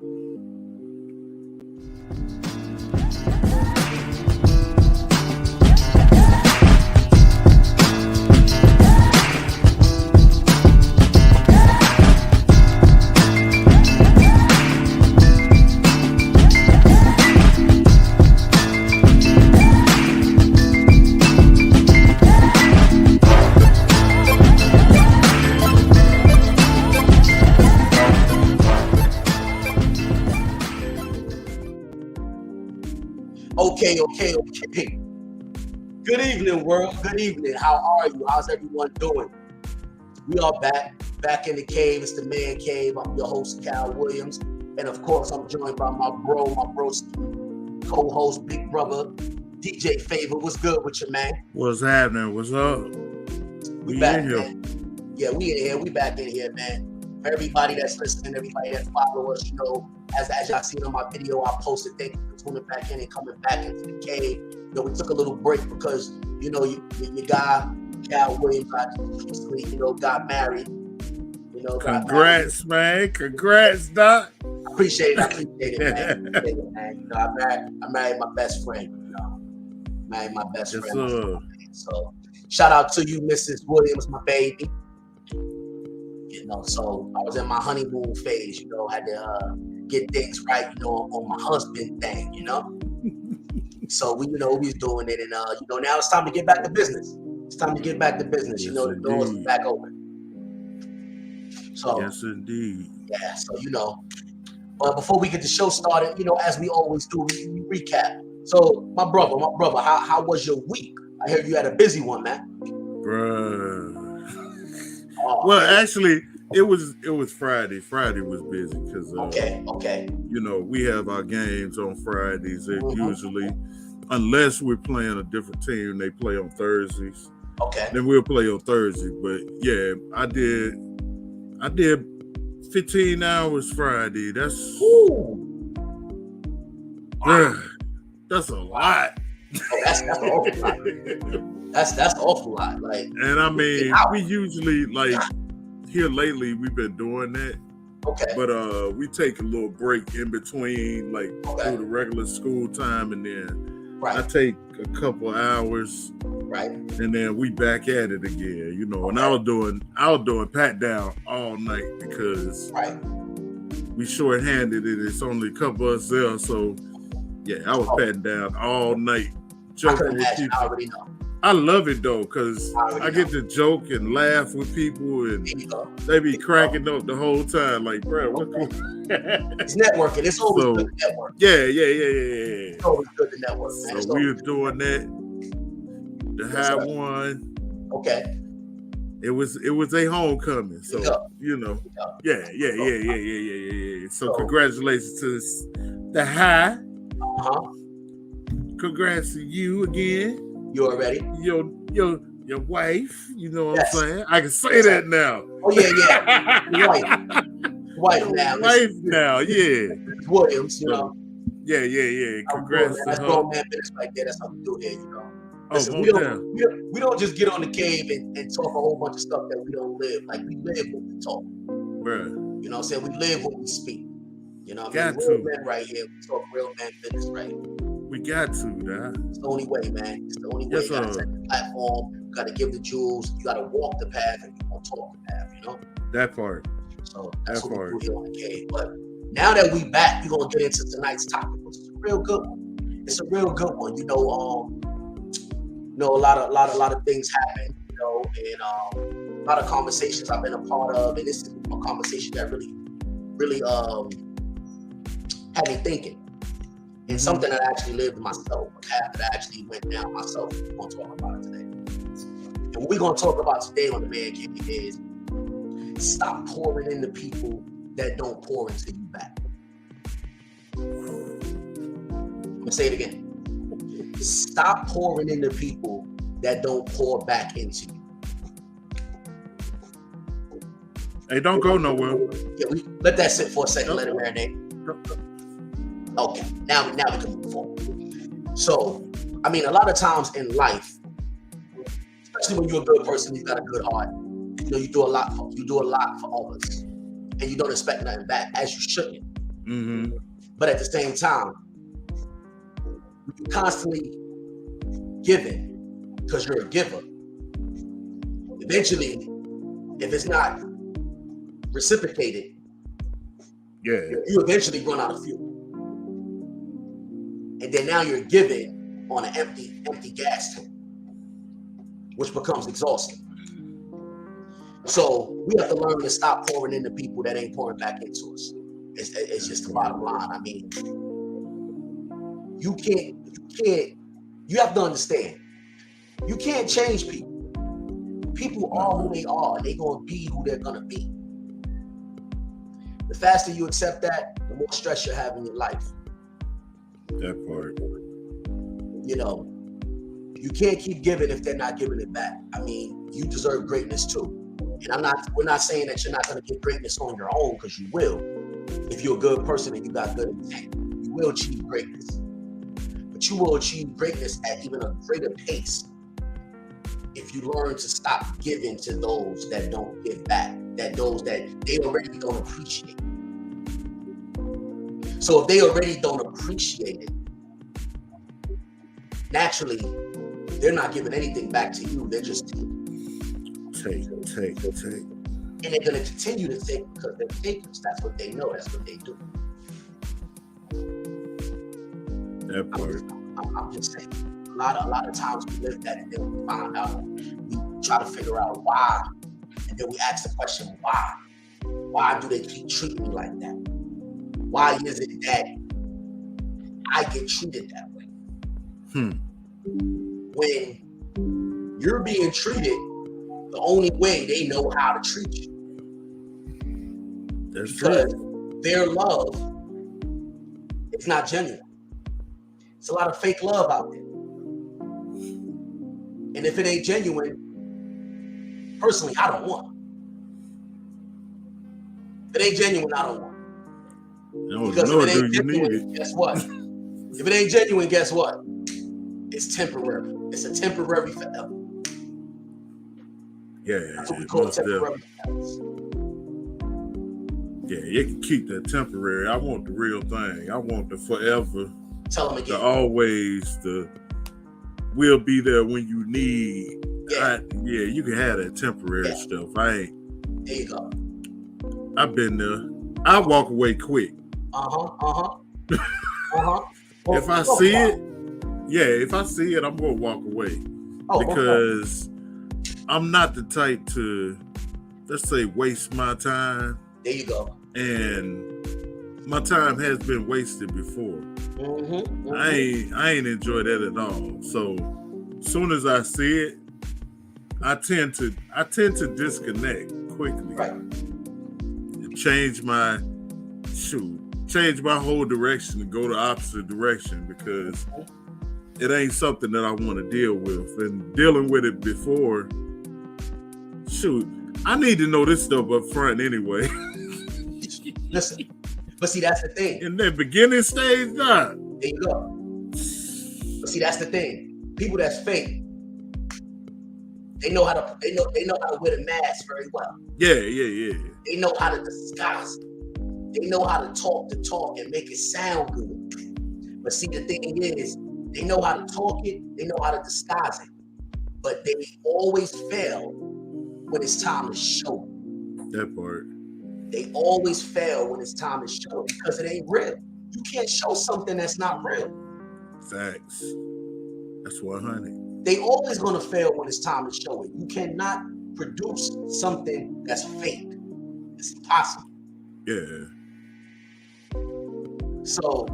Okay. Good evening, world. Good evening. How are you? How's everyone doing? We are back in the cave. It's the Man Cave. I'm your host, Cal Williams. And of course, I'm joined by my bro, co-host, big brother, DJ Favor. What's good with you, man? What's happening? What's up? We back, man. Yeah, we in here. We back in here, man. For everybody that's listening, everybody that follow us, as y'all seen on my video, I posted, thank you for tuning back in and coming back into the cave. We took a little break because, your guy, Cal Williams, recently, got married. Congrats, man. Congrats, Doc. I appreciate it, man. I married my best friend, Married my best friend. So shout out to you, Mrs. Williams, my baby. So I was in my honeymoon phase, had to get things right, on my husband thing, So we was doing it, and now it's time to get back to business. It's time to get back to business. Yes, the doors are back open. So yes, indeed. Yeah. So but before we get the show started, as we always do, we recap. So my brother, how was your week? I heard you had a busy one, man. Bruh. Well, actually, it was Friday. Friday was busy because okay. We have our games on Fridays. Usually, unless we're playing a different team, they play on Thursdays. Okay. Then we'll play on Thursday. But yeah, I did 15 hours Friday. That's that's a lot. Oh, that's an awful lot. That's an awful lot. And I mean, we usually here lately we've been doing that. Okay. But we take a little break in between, through the regular school time, and then I take a couple hours, and then we back at it again. And I was doing pat down all night because we short-handed and it's only a couple of us there. So yeah, I was patting down all night, joking with people. I already know. I love it though, because I get to joke and laugh with people, and they be cracking up the whole time. Like, bro, what's going on? It's networking. It's always good to network. Yeah. It's always good to network, man. So we were doing that. The high one. Okay. It was a homecoming. So, Yeah. So congratulations to the high. Congrats to you again. You already? Your wife, what I'm saying? I can say that now. Oh, yeah. Wife now. Wife now, yeah. Williams, Yeah. Congrats to that's her. grown man business right there. That's how we do it here, Listen, we don't just get on the cave and talk a whole bunch of stuff that we don't live. We live what we talk. Bruh. You know what I'm saying? We live what we speak. Got real men right here. We talk real man business right here. We got to, nah. It's the only way, man. It's the only way. You gotta set the platform. You gotta give the jewels. You gotta walk the path, and you gonna talk the path. That part. So that's what we do here on the cave. But now that we back, we're gonna get into tonight's topic, which is a real good one. It's a real good one. A lot of things happen. And a lot of conversations I've been a part of, and this is a conversation that really had me thinking. And something that I actually lived myself, a path that I actually went down myself. We're going to talk about it today. And what we're going to talk about today on the Man Cave is stop pouring into people that don't pour into you back. I'm going to say it again. Stop pouring into people that don't pour back into you. Hey, don't go nowhere. Yeah, let that sit for a second. Let it marinate. Okay, now we can move forward. So, I mean, a lot of times in life, especially when you're a good person, you've got a good heart. You do a lot for others, and you don't expect nothing back, as you shouldn't. Mm-hmm. But at the same time, you're constantly giving because you're a giver. Eventually, if it's not reciprocated, you eventually run out of fuel. And then now you're giving on an empty gas tank, which becomes exhausting. So we have to learn to stop pouring into people that ain't pouring back into us. It's just the bottom line. I mean, you have to understand, you can't change people. People are who they are, and they're going to be who they're going to be. The faster you accept that, the more stress you have in your life. That part. You know, you can't keep giving if they're not giving it back. I mean, you deserve greatness too. And we're not saying that you're not going to get greatness on your own, because you will. If you're a good person and you got good intent, you will achieve greatness. But you will achieve greatness at even a greater pace if you learn to stop giving to those that don't give back, those that they already don't appreciate. So if they already don't appreciate it, naturally, they're not giving anything back to you. They're just taking. And they're going to continue to take because they're takers. That's what they know. That's what they do. That part. I'm just saying. A lot of times we live that, and then we find out. We try to figure out why, and then we ask the question, why? Why do they keep treating me like that? Why is it that I get treated that way? When you're being treated the only way they know how to treat you. That's because true. Their love is not genuine. It's a lot of fake love out there. And if it ain't genuine, personally, I don't want it. If it ain't genuine, I don't want it. Because if it ain't genuine, guess what? If it ain't genuine, guess what? It's temporary. It's a temporary forever. Yeah, that's what we call temporary. Yeah, you can keep that temporary. I want the real thing. I want the forever. Tell them again. The always, the we'll be there when you need. Yeah, you can have that temporary stuff. There you go. I've been there. I walk away quick. If I see it, I'm gonna walk away because I'm not the type to, let's say, waste my time. There you go. And my time has been wasted before. I ain't enjoy that at all. So as soon as I see it, I tend to disconnect quickly. Right. Change my whole direction and go the opposite direction because it ain't something that I want to deal with. And dealing with it before, I need to know this stuff up front anyway. Listen, but see, that's the thing. In the beginning stage, nah. There you go. But see, that's the thing. People that's fake, they know how to wear the mask very well. Yeah. They know how to disguise it. They know how to talk the talk and make it sound good. But see, the thing is, they know how to talk it, they know how to disguise it. But they always fail when it's time to show it. That part. They always fail when it's time to show it because it ain't real. You can't show something that's not real. Facts. That's 100. They always gonna fail when it's time to show it. You cannot produce something that's fake. It's impossible. Yeah. So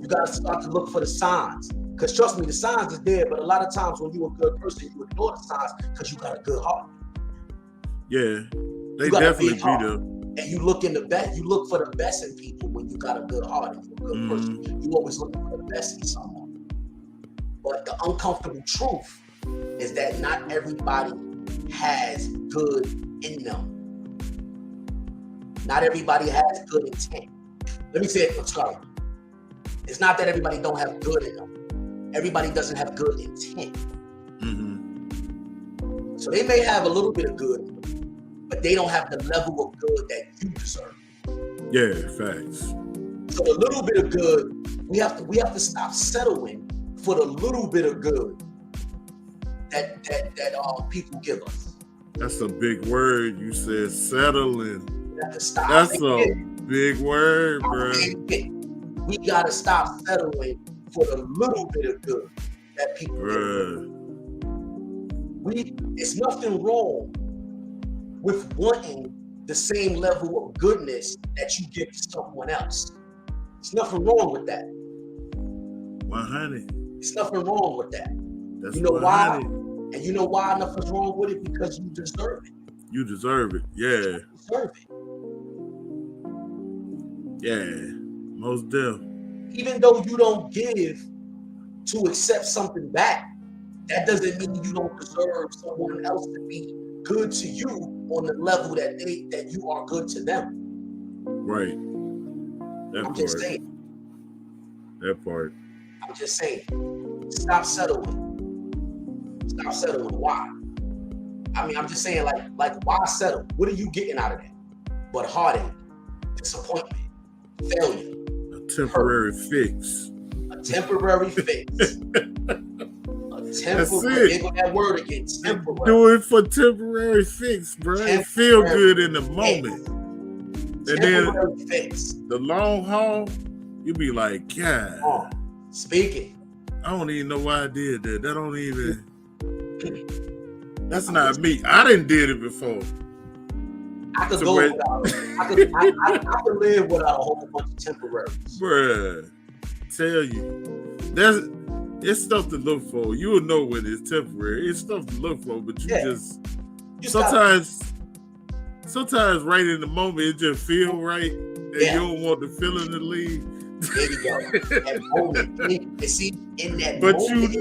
you gotta start to look for the signs. Because trust me, the signs is there, but a lot of times when you're a good person, you ignore the signs because you got a good heart. Yeah. They definitely be there. And you look for the best in people when you got a good heart and you're a good person. You always look for the best in someone. But the uncomfortable truth is that not everybody has good in them. Not everybody has good intent. Let me say it, sorry. It's not that everybody don't have good in them. Everybody doesn't have good intent. So they may have a little bit of good in them, but they don't have the level of good that you deserve. Yeah, facts. So the little bit of good, we have to stop settling for the little bit of good that people give us. That's a big word. You said settling. We have to stop. That's a big word, bro. We gotta stop settling for the little bit of good that people give us. It's nothing wrong with wanting the same level of goodness that you give to someone else. There's nothing wrong with that. 100. There's nothing wrong with that. That's you know 100. why? And you know why nothing's wrong with it? Because you deserve it. You deserve it. Yeah. You deserve it. Yeah. Most definitely. Even though you don't give to accept something back, that doesn't mean you don't deserve someone else to be good to you on the level that you are good to them. Right. I'm just saying. That part. I'm just saying. Stop settling. Stop settling. Why? I mean, I'm just saying, like, why settle? What are you getting out of that? But heartache, disappointment, failure. A temporary fix. A temporary fix. That's it. That word again. Temporary. Do it for temporary fix, bro. It feel good in the moment. And then fix. The long haul, you be like, God. Speaking. I don't even know why I did that. That don't even. That's not me. I didn't did it before. I could go without it. I could live without a whole bunch of temporaries. Bruh, tell you. It's stuff to look for. You will know when it's temporary. It's stuff to look for, but you sometimes right in the moment it just feel right, and you don't want the feeling to leave. There you go. That moment, see, in that but moment,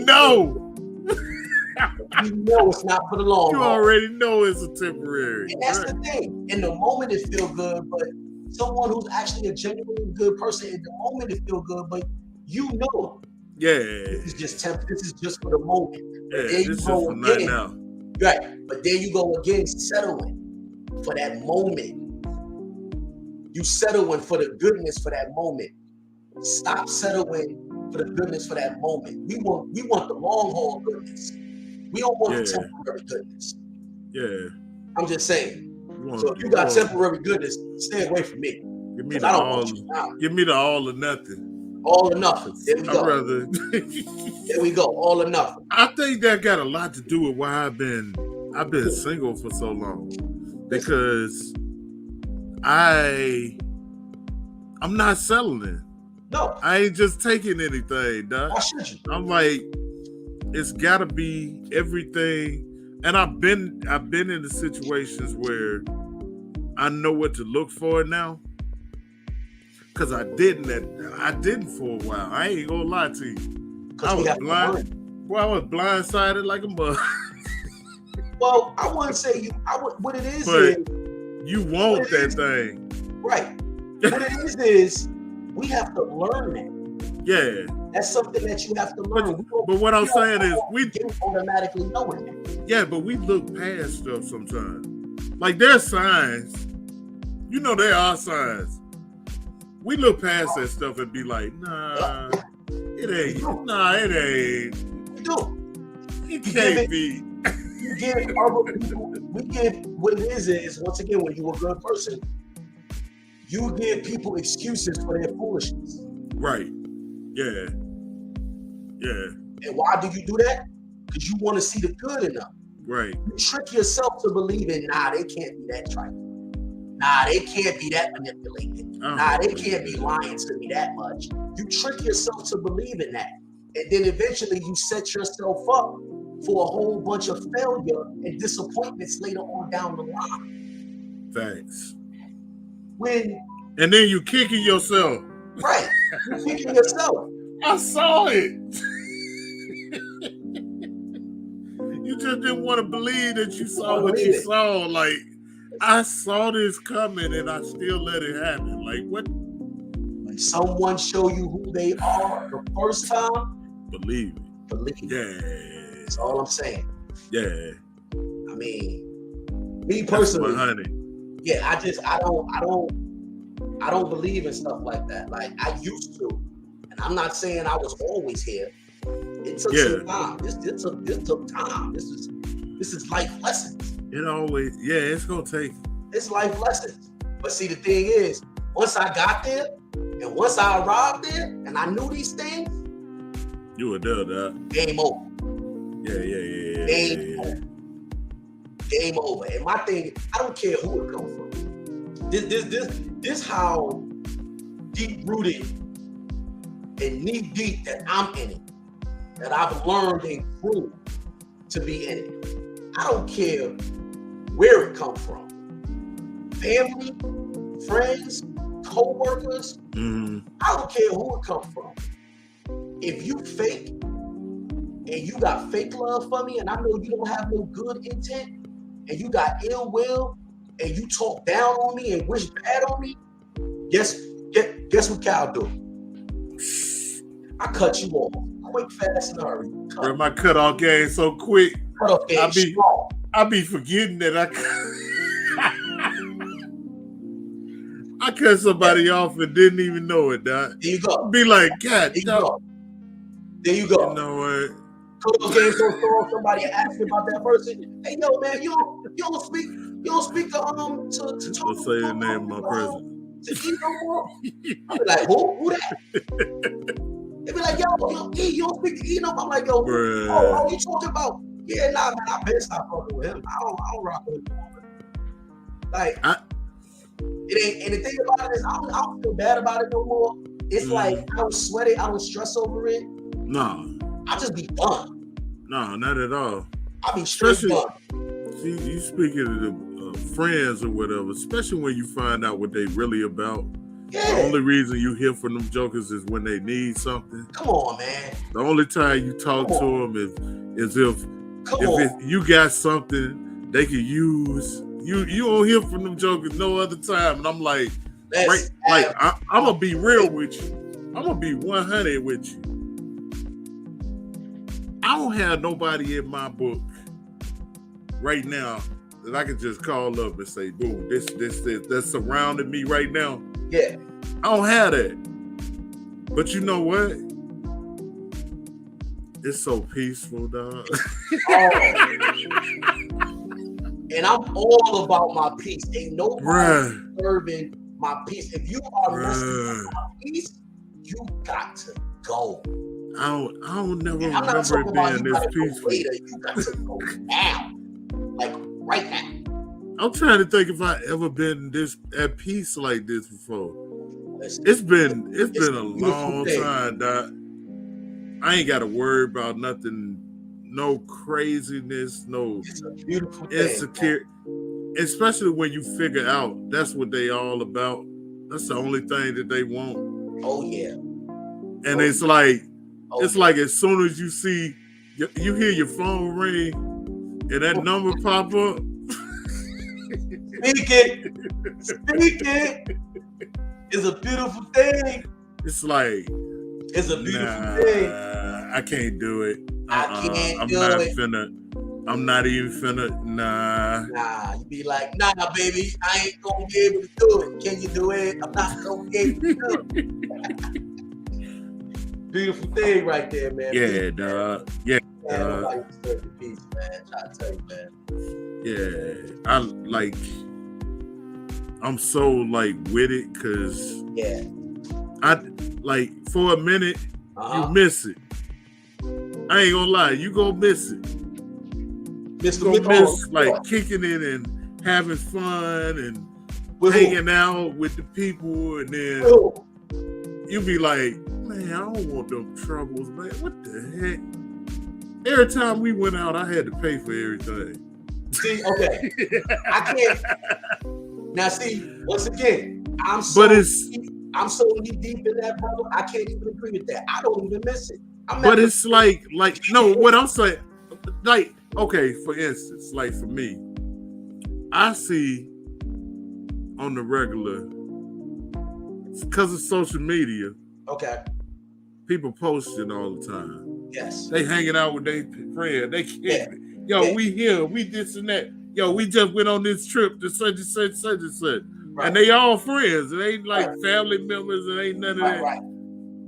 you know it's not for the long haul. You already know it's a temporary. And that's the thing. In the moment it feel good, but someone who's actually a genuinely good person, in the moment it feel good, but you know. Yeah. This is just this is just for the moment. Yeah, this is for right now. Right. But there you go again, settling for that moment. You settling for the goodness for that moment. Stop settling for the goodness for that moment. We want the long haul goodness. We don't want the temporary goodness. Yeah. I'm just saying. So if you got temporary goodness, stay away from me. Give me the all or nothing. All or nothing. There we go. There we go. All or nothing. I think that got a lot to do with why I've been single for so long. Because I'm not settling. No. I ain't just taking anything, dog. Why should you? I'm like, it's gotta be everything. And I've been in the situations where I know what to look for now. Cause I didn't for a while. I ain't gonna lie to you. I was blindsided like a mug. Well, I wouldn't say you. What it is, you want that thing, right? What it is we have to learn that. Yeah, that's something that you have to learn. But what I'm saying is, we automatically knowing that. Yeah, but we look past stuff sometimes. Like there's signs. You know, there are signs. We look past that stuff and be like, nah, it ain't. Nah, it ain't. You do. It can't be. You give other people, what it is once again, when you're a good person, you give people excuses for their foolishness. Right. Yeah. Yeah. And why do you do that? Because you want to see the good in them. Right. You trick yourself to believing, they can't be that trifling. They can't be that manipulated. They can't be lying to me that much. You trick yourself to believe in that. And then eventually you set yourself up for a whole bunch of failure and disappointments later on down the line. Thanks. And then you kicking yourself. Right. You're kicking yourself. I saw it. You just didn't want to believe that you saw what you saw. Like, I saw this coming and I still let it happen. Like, what? When someone show you who they are the first time, believe it. Yeah. That's all I'm saying. Yeah. I mean, me personally, honey. Yeah, I don't I don't believe in stuff like that. Like I used to, and I'm not saying I was always here. It took some time. This took time. This is life lessons. It always, it's gonna take. It's life lessons. But see, the thing is, once I got there, and once I arrived there, and I knew these things, you were there, dog. Game over. Yeah. Game over. Game over. And my thing, I don't care who it comes from. This how deep rooted and knee deep that I'm in it. That I've learned and grew to be in it. I don't care where it comes from. Family, friends, co-workers, I don't care who it comes from. If you fake and you got fake love for me and I know you don't have no good intent and you got ill will and you talk down on me and wish bad on me, guess what Cal do? I cut you off. Quick, fast, and hurry. Bro, my cutoff game so quick. Cutoff game strong. I be forgetting that I cut somebody off and didn't even know it, dog. There you go. Be like, God, there you go. You know what? Cutoff game so strong. Somebody asked me about that person. Hey, yo, man, you don't speak to Don't say the name of my president. To eat no more. I be like, who that? They be like, yo, you don't speak to E no more. I'm like, yo, oh, you talking about? Yeah, nah, man, I been stop fucking with him. I don't rock with him. Like, it ain't. And the thing about it is, I don't feel bad about it no more. It's like I don't sweat it. I don't stress over it. No, I just be done. No, not at all. I be straight done. See, you speaking to the friends or whatever, especially when you find out what they really about. Yeah. The only reason you hear from them jokers is when they need something. Come on, man. The only time you talk to them is if you got something they can use. You don't hear from them jokers no other time. And I'm like, I'm gonna be real with you. I'm gonna be 100 with you. I don't have nobody in my book right now that I can just call up and say, boom, this that's surrounding me right now. Yeah. I don't have that. But you know what? It's so peaceful, dog. And I'm all about my peace. Ain't nobody disturbing my peace. If you are messing with my peace, you got to go. I don't never remember it being this peaceful. You got to go now. Like right now. I'm trying to think if I ever been this at peace like this before. It's been a long time, Doc. I ain't got to worry about nothing, no craziness, no insecurity. Especially when you figure out that's what they all about. That's the only thing that they want. Oh yeah. And it's like as soon as you see you hear your phone ring and that number pop up. Speak it. It's a beautiful thing. It's like it's a beautiful thing. I can't do it. I'm not even finna. Nah, you be like, nah, baby, I ain't gonna be able to do it. Can you do it? I'm not gonna be able to do it. Beautiful thing right there, man. Yeah, dog. Yeah. Nobody disturbs the peace, man. Try to tell you, man. Yeah, I'm so with it because I for a minute you miss it. I ain't gonna lie, you gonna miss it. You gonna miss kicking it and having fun and hanging out with the people, and then you be like, man, I don't want them troubles, man. What the heck? Every time we went out, I had to pay for everything. See, okay, I can't. Now, see, once again, I'm so deep in that, brother. I can't even agree with that. I don't even miss it. But it's no. What I'm saying, okay, for instance, for me, I see on the regular because of social media. Okay. People posting all the time. Yes. They hanging out with their friends. They kicking. Yo, we here. We this and that. Yo, we just went on this trip to such and such, such and such. and they all friends. It ain't like family members. It ain't none of that.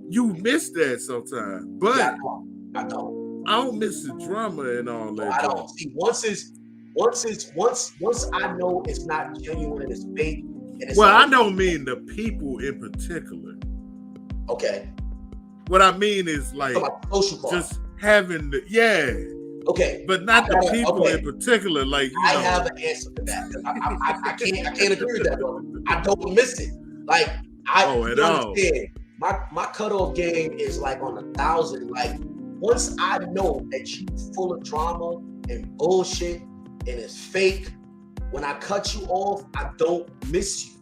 You miss that sometimes, but yeah, I don't miss the drama and all that. I don't see once I know it's not genuine and it's fake. And it's I don't mean the people in particular. Okay. What I mean is like just having Okay. But not the people in particular. Like I have an answer for that. I can't agree with that, bro. I don't miss it. Like understand. My cutoff game is like on 1,000. Like once I know that you full of drama and bullshit and it's fake, when I cut you off, I don't miss you.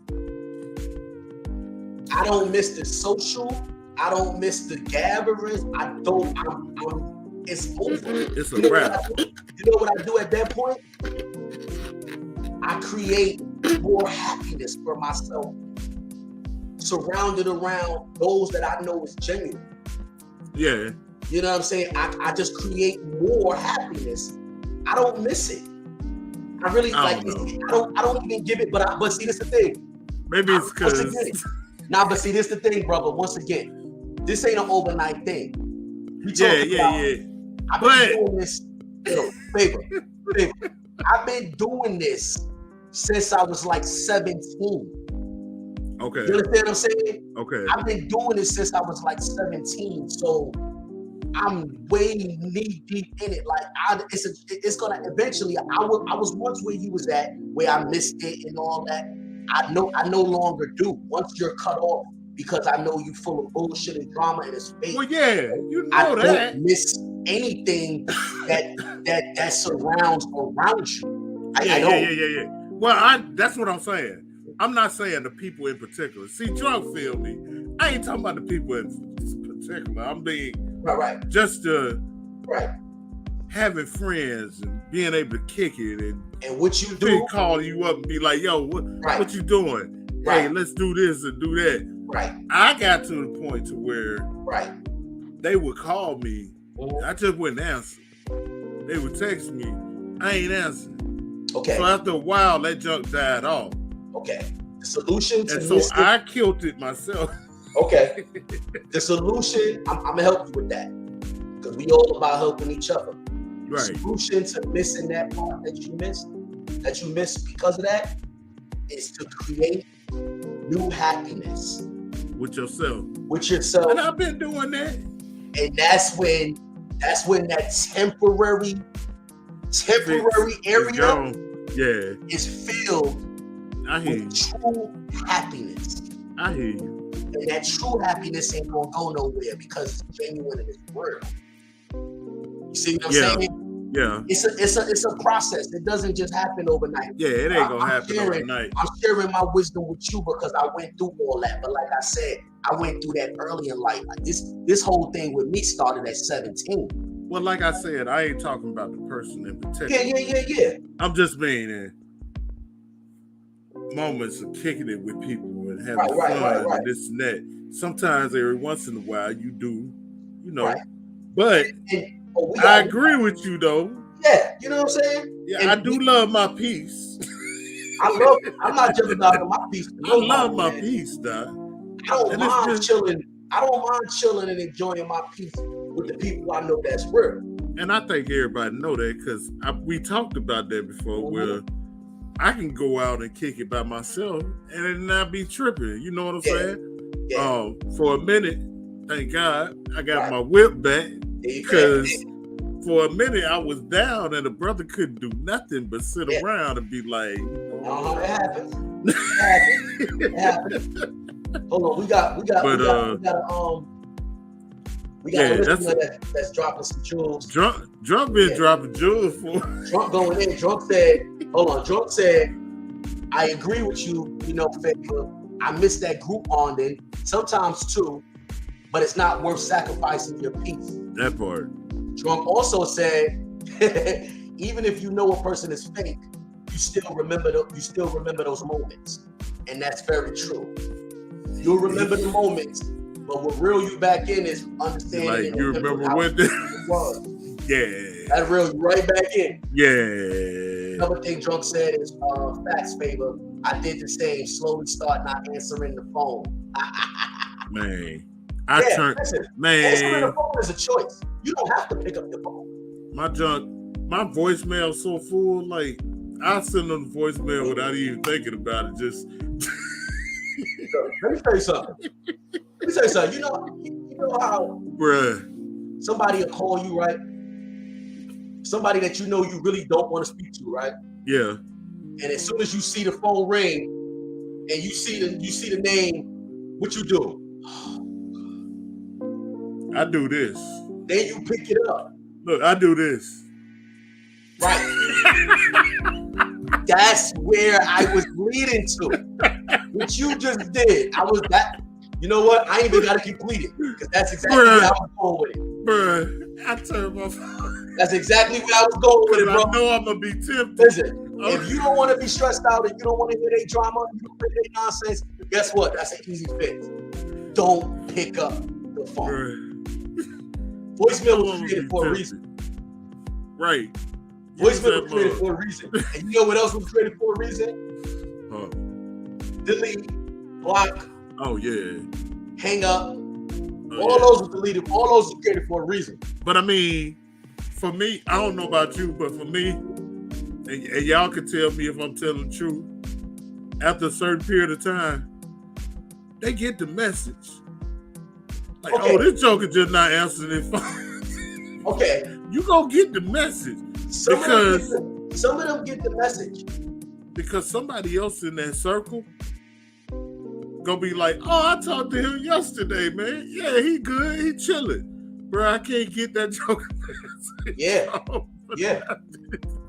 I don't miss the social. I don't miss the gatherings. It's over. It's a wrap. You know what I do at that point? I create more happiness for myself, surrounded around those that I know is genuine. Yeah. You know what I'm saying? I just create more happiness. I don't miss it. I really I don't even give it. But see, this the thing. Maybe it's because. But see, this the thing, brother. Once again, this ain't an overnight thing. I've been doing this. Favor. I've been doing this since I was like 17. Okay. You understand what I'm saying? Okay. I've been doing this since I was like 17. So I'm way knee deep in it. Like it's gonna eventually. I was once where you was at, where I missed it and all that. I no longer do. Once you're cut off, because I know you full of bullshit and drama and it's fake. Well, yeah, you know I that. don't miss anything that surrounds around you. I don't. Yeah. Well, that's what I'm saying. I'm not saying the people in particular. See, drunk feel me. I ain't talking about the people in particular. I'm being just having friends and being able to kick it and what you do, call you up and be like, yo, what you doing? Hey, let's do this and do that. Right. I got to the point to where they would call me. I just wouldn't answer. They would text me. I ain't answering. Okay. So after a while, that junk died off. Okay. The solution to this. I killed it myself. Okay. The solution, I'm gonna help you with that. Because we all about helping each other. Right. The solution to missing that part that you missed because of that, is to create new happiness. With yourself. And I've been doing that. And that's when that temporary area is filled with true happiness. I hear you. And that true happiness ain't gonna go nowhere because it's genuine and it's real. You see what I'm saying? Yeah. It's a process. It doesn't just happen overnight. Yeah, it ain't gonna happen overnight. I'm sharing my wisdom with you because I went through all that. But like I said, I went through that early in life. Like this whole thing with me started at 17. Well, like I said, I ain't talking about the person in particular. Yeah. I'm just meaning moments of kicking it with people and having fun and this and that. Sometimes every once in a while you do, but I agree with you though. Yeah, you know what I'm saying? Yeah, I do love my peace. I'm not just about my peace. I love my peace, dog. I don't mind chilling and enjoying my peace with the people I know that's real. And I think everybody know that because we talked about that before, where I can go out and kick it by myself and it not be tripping. You know what I'm saying? Yeah. For a minute, thank God, I got my whip back because for a minute I was down and the brother couldn't do nothing but sit around and be like, it happens. It happens. Hold on, we got a listener that's dropping some jewels. Drunk been dropping jewels for Drunk going in. Drunk said, I agree with you, Favor. I miss that group bonding sometimes too, but it's not worth sacrificing your peace. That part. Drunk also said, even if you know a person is fake, you still remember those moments. And that's very true. You'll remember the moments, but what reel you back in is understanding. Like you remember when it was. Yeah. That reel you right back in. Yeah. Another thing Drunk said is facts, Favor. I did the same. Slowly start not answering the phone. Man, answering the phone is a choice. You don't have to pick up the phone. My voicemail so full, like I send them the voicemail without even thinking about it. Just let me tell you something. You know how, bruh, somebody will call you, right? Somebody that you know you really don't want to speak to, right? Yeah. And as soon as you see the phone ring and you see the name, what you do? I do this. Then you pick it up. Look, I do this. Right. That's where I was leading to. What you just did. You know what? I ain't even got to complete it. Because that's exactly where I was going with it. Bruh, I turned my phone. That's exactly where I was going with it, bro. I know I'm going to be tempted. Listen, if you don't want to be stressed out and you don't want to hear their drama, you don't want to hear their nonsense, guess what? That's an easy fix. Don't pick up the phone. Voicemail was created for a reason. Right. Voicemail was created for a reason. And you know what else was created for a reason? Delete, block. Oh, yeah. Hang up. All those were deleted. All those were created for a reason. But I mean, for me, I don't know about you, but for me, and y'all can tell me if I'm telling the truth, after a certain period of time, they get the message. Like, this joker just not answering his phone. Okay. You gonna get the message. Some of them get the message. Because somebody else in that circle gonna be like, I talked to him yesterday, man. Yeah, he good, he chilling. Bro, I can't get that joker message. Yeah.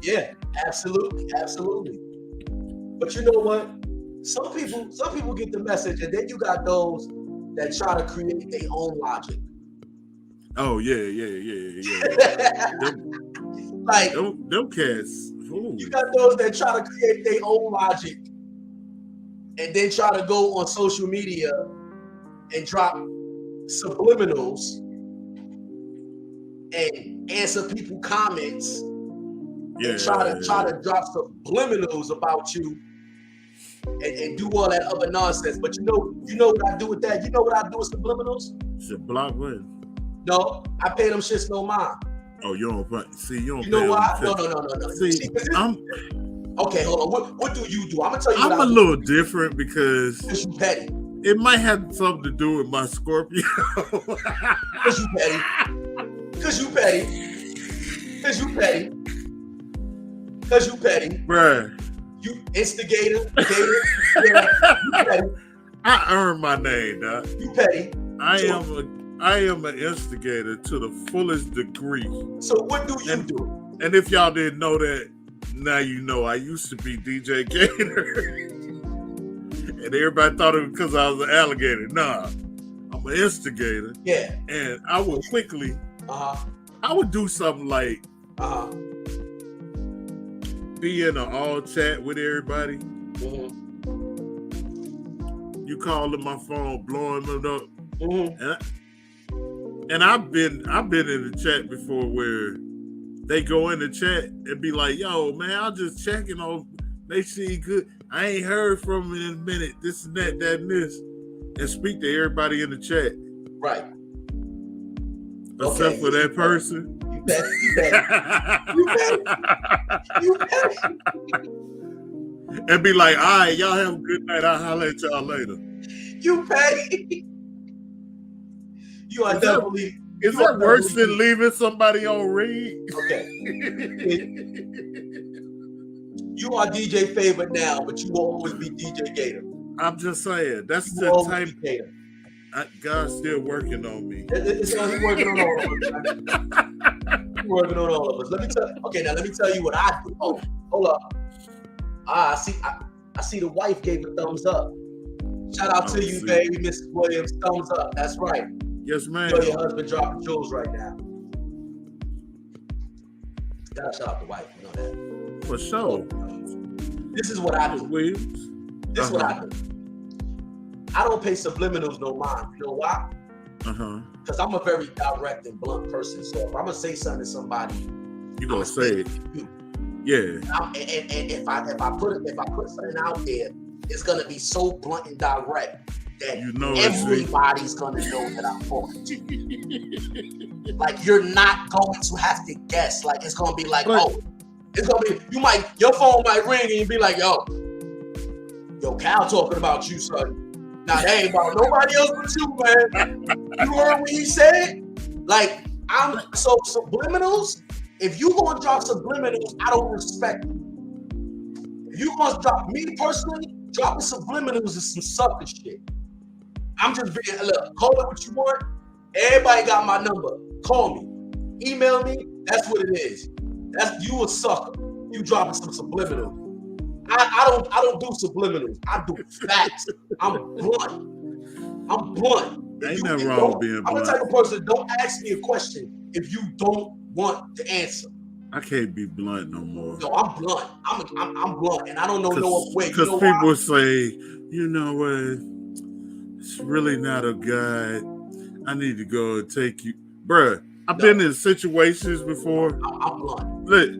Yeah, absolutely. But you know what? Some people get the message, and then you got those that try to create their own logic. Oh yeah. Like them cats. Ooh. You got those that try to create their own logic, and then try to go on social media and drop subliminals and answer people comments. Yeah. And try to drop subliminals about you and do all that other nonsense. But you know what I do with that? You know what I do with subliminals? Should block what? No, I pay them shits no mind. Oh, you don't see, you don't. You know why? No. See, okay, hold on. What do you do? I'm gonna tell you. I'm a little different because you petty. It might have something to do with my Scorpio. Because you petty. Bruh. You instigator. Yeah, you petty. I earned my name, dog. You petty. I am an instigator to the fullest degree. So what do you do? And if y'all didn't know that, now you know. I used to be DJ Gator. And everybody thought it was because I was an alligator. Nah, I'm an instigator. Yeah. And I would quickly, I would do something like be in an all chat with everybody. Mm-hmm. You calling my phone, blowing them up. Mm-hmm. And I've been in the chat before where they go in the chat and be like, yo, man, I'm just checking on, they seem good. I ain't heard from them in a minute. This and that, and this. And speak to everybody in the chat. Right. Except for that person. You bet. And be like, all right, y'all have a good night. I'll holler at y'all later. You petty. You are definitely. Is that worse than leaving somebody on read? Okay. You are DJ Favorite now, but you will always be DJ Gator. I'm just saying. That's the type. God's still working on me. He's working on all of us. He's working on all of us. Let me tell you what I do. Oh, hold up. I see the wife gave a thumbs up. Shout out to you, baby, Mrs. Williams. Thumbs up. That's right. Yes, ma'am. You know your husband dropping jewels right now. Gotta shout out the wife. You know that. For sure. This is what I do. Williams. This is what I do. I don't pay subliminals no mind. You know why? Because I'm a very direct and blunt person. So if I'm gonna say something to somebody, you gonna say it. Yeah. And if I put something out there, it's gonna be so blunt and direct that everybody's gonna know that I'm talking to you. Like, you're not going to have to guess. Like, it's gonna be like, it's gonna be, your phone might ring and you be like, yo, Cal talking about you, son. Now, that ain't about nobody else but you, man. You heard what he said? Like, so subliminals, if you gonna drop subliminals, I don't respect you. If you gonna drop, me personally, dropping subliminals is some sucker shit. I'm just being, look, call it what you want. Everybody got my number. Call me. Email me. That's what it is. That's, you a sucker. You dropping some subliminals. I don't do subliminals. I do facts. I'm blunt. Ain't nothing wrong with being blunt. I'm the type of person, don't ask me a question if you don't want to answer. I can't be blunt no more. No, I'm blunt. I'm blunt, and I don't know no other way. Because people say, you know what, it's really not a guide. I need to go and take you. Bruh, I've been in situations before. I'm blunt. Look,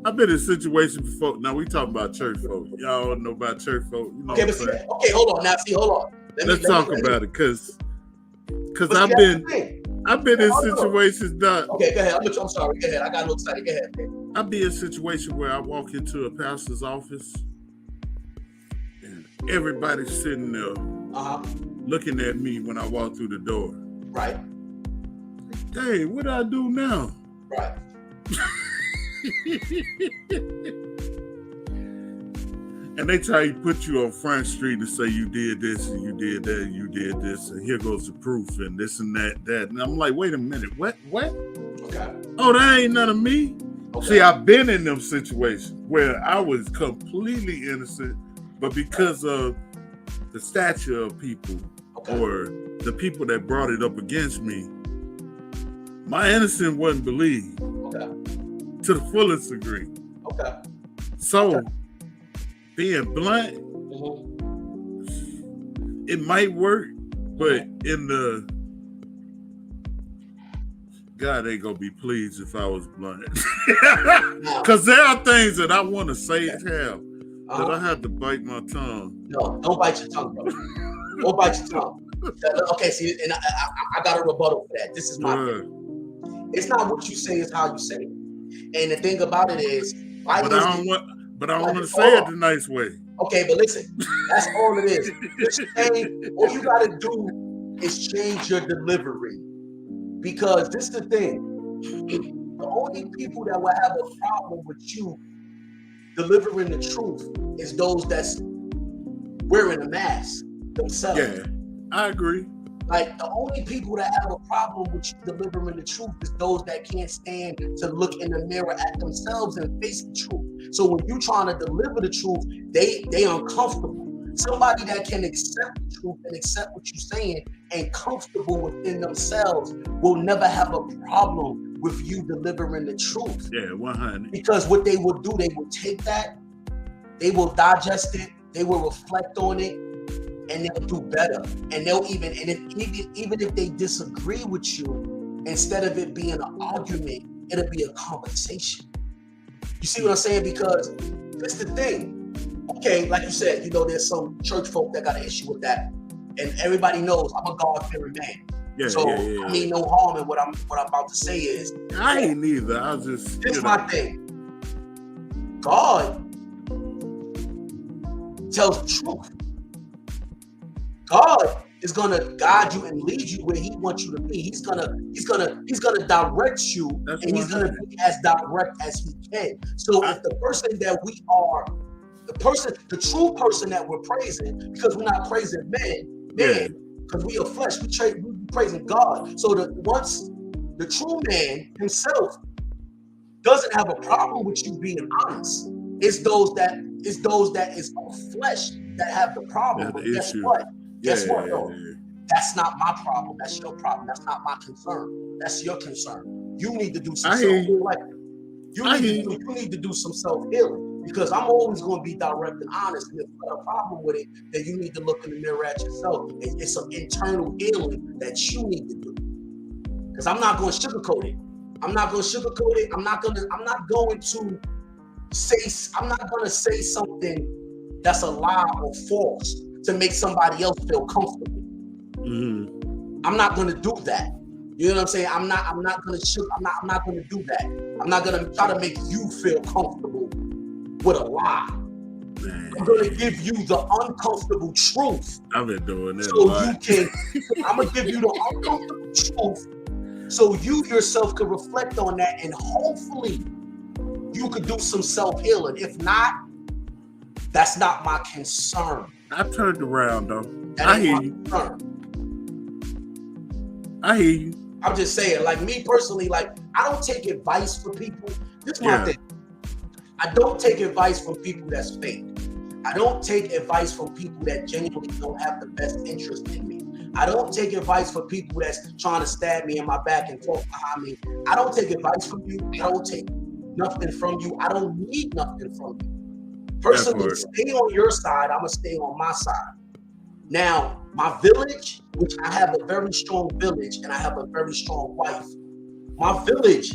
I've been in situations before. Now we talk about church folk. Y'all know about church folk. You know okay, hold on. Now, hold on. Let's talk about it, because I've been in situations that. Okay, go ahead. I'm sorry. Go ahead. I got a little excited. Go ahead, man. I've been in a situation where I walk into a pastor's office and everybody's sitting there looking at me when I walk through the door. Right. Hey, what do I do now? Right. And they try to put you on Front Street and say you did this and you did that and you did this and here goes the proof and this and that. And I'm like, wait a minute, what? Okay. Oh, that ain't none of me. Okay. See, I've been in them situations where I was completely innocent, but because of the stature of people or the people that brought it up against me, my innocence wasn't believed to the fullest degree. Okay. So, being blunt, it might work, but in the God ain't gonna be pleased if I was blunt. Because there are things that I want to say and tell that I have to bite my tongue. No, don't bite your tongue, bro. Don't bite your tongue. Okay, see, and I got a rebuttal for that. This is my thing. It's not what you say, it's how you say it. And the thing about it is, I don't want to say it the nice way. Okay, but listen, that's all it is. All you gotta do is change your delivery. Because this is the thing. The only people that will have a problem with you delivering the truth is those that's wearing a mask themselves. Yeah, I agree. Like, the only people that have a problem with you delivering the truth is those that can't stand to look in the mirror at themselves and face the truth. So when you're trying to deliver the truth, they uncomfortable. Somebody that can accept the truth and accept what you're saying and comfortable within themselves will never have a problem with you delivering the truth. Yeah, 100. Because what they will do, they will take that, they will digest it, they will reflect on it, and they'll do better. And they'll even if they disagree with you, instead of it being an argument, it'll be a conversation. You see what I'm saying? Because that's the thing. Okay, like you said, there's some church folk that got an issue with that, and everybody knows I'm a God-fearing man. I mean no harm in what I'm about to say is. I ain't neither. I was just. This is my thing. God tells the truth. God is gonna guide you and lead you where He wants you to be. He's gonna direct you, and He's gonna be as direct as He can. So if the person that we are, the true person that we're praising, because we're not praising men, because we are flesh, we're praising God. So once the true man himself doesn't have a problem with you being honest, it's those that is of flesh that have the problem. But guess what? Guess what? No, that's not my problem. That's your problem. That's not my concern. That's your concern. You need to do some self-healing. You need to do some self-healing, because I'm always going to be direct and honest. And if you got a problem with it, then you need to look in the mirror at yourself. It's some internal healing that you need to do. Because I'm not going to sugarcoat it. I'm not going to say something that's a lie or false to make somebody else feel comfortable. Mm-hmm. I'm not gonna do that. You know what I'm saying? I'm not gonna I'm not gonna do that. I'm not gonna try to make you feel comfortable with a lie. I'm gonna give you the uncomfortable truth. I've been doing that. So I'm gonna give you the uncomfortable truth so you yourself can reflect on that, and hopefully you could do some self-healing. If not, that's not my concern. I turned around though. I hear you. I hear you. I'm just saying, like me personally, like I don't take advice from people. This is my thing. I don't take advice from people that's fake. I don't take advice from people that genuinely don't have the best interest in me. I don't take advice from people that's trying to stab me in my back and talk behind me. I don't take advice from you. I don't take nothing from you. I don't need nothing from you. Personally, stay on your side. I'm gonna stay on my side. Now, my village, which I have a very strong village and I have a very strong wife, my village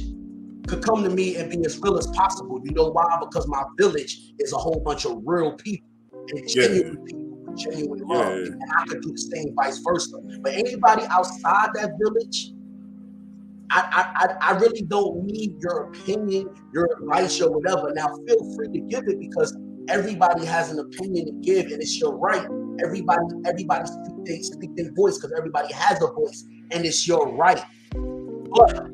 could come to me and be as real as possible. You know why? Because my village is a whole bunch of real people and genuine people with genuine love. And I could do the same vice versa. But anybody outside that village, I really don't need your opinion, your advice, or whatever. Now, feel free to give it because everybody has an opinion to give, and it's your right. Everybody speak their voice because everybody has a voice, and it's your right. But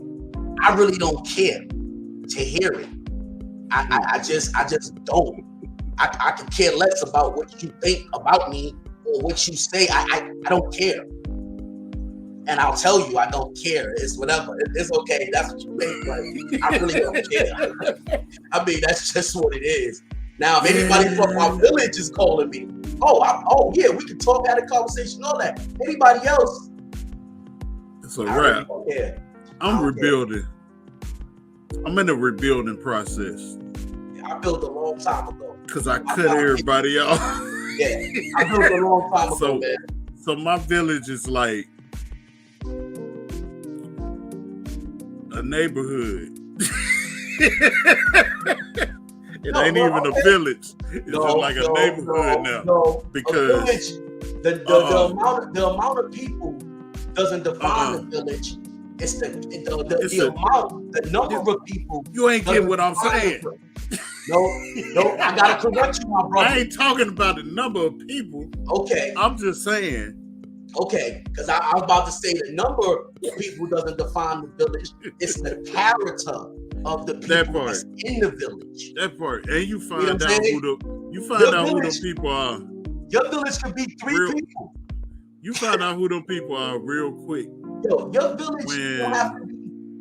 I really don't care to hear it. I just don't. I can care less about what you think about me or what you say. I don't care. And I'll tell you, I don't care. It's whatever. It's okay. That's what you think. Like, I really don't care. I mean, that's just what it is. Now, if anybody from my village is calling me, oh yeah, we can talk, have a conversation, all that. Anybody else? It's a wrap. Yeah. I'm rebuilding. I'm in the rebuilding process. Yeah, I built a long time ago. Because I cut everybody off. Yeah, I built a long time ago, man. So my village is like a neighborhood. It ain't even a village. It's just like a neighborhood now. Because the amount of people doesn't define the village. It's the number of people. You ain't getting what I'm saying. No, I gotta correct you, my brother. I ain't talking about the number of people. Okay. I'm just saying. Okay, because I was about to say the number of people doesn't define the village. It's the character of the people that's in the village. That part. And you find out who the people are. Your village could be three people. You find out who them people are real quick. Yo, your village don't have to be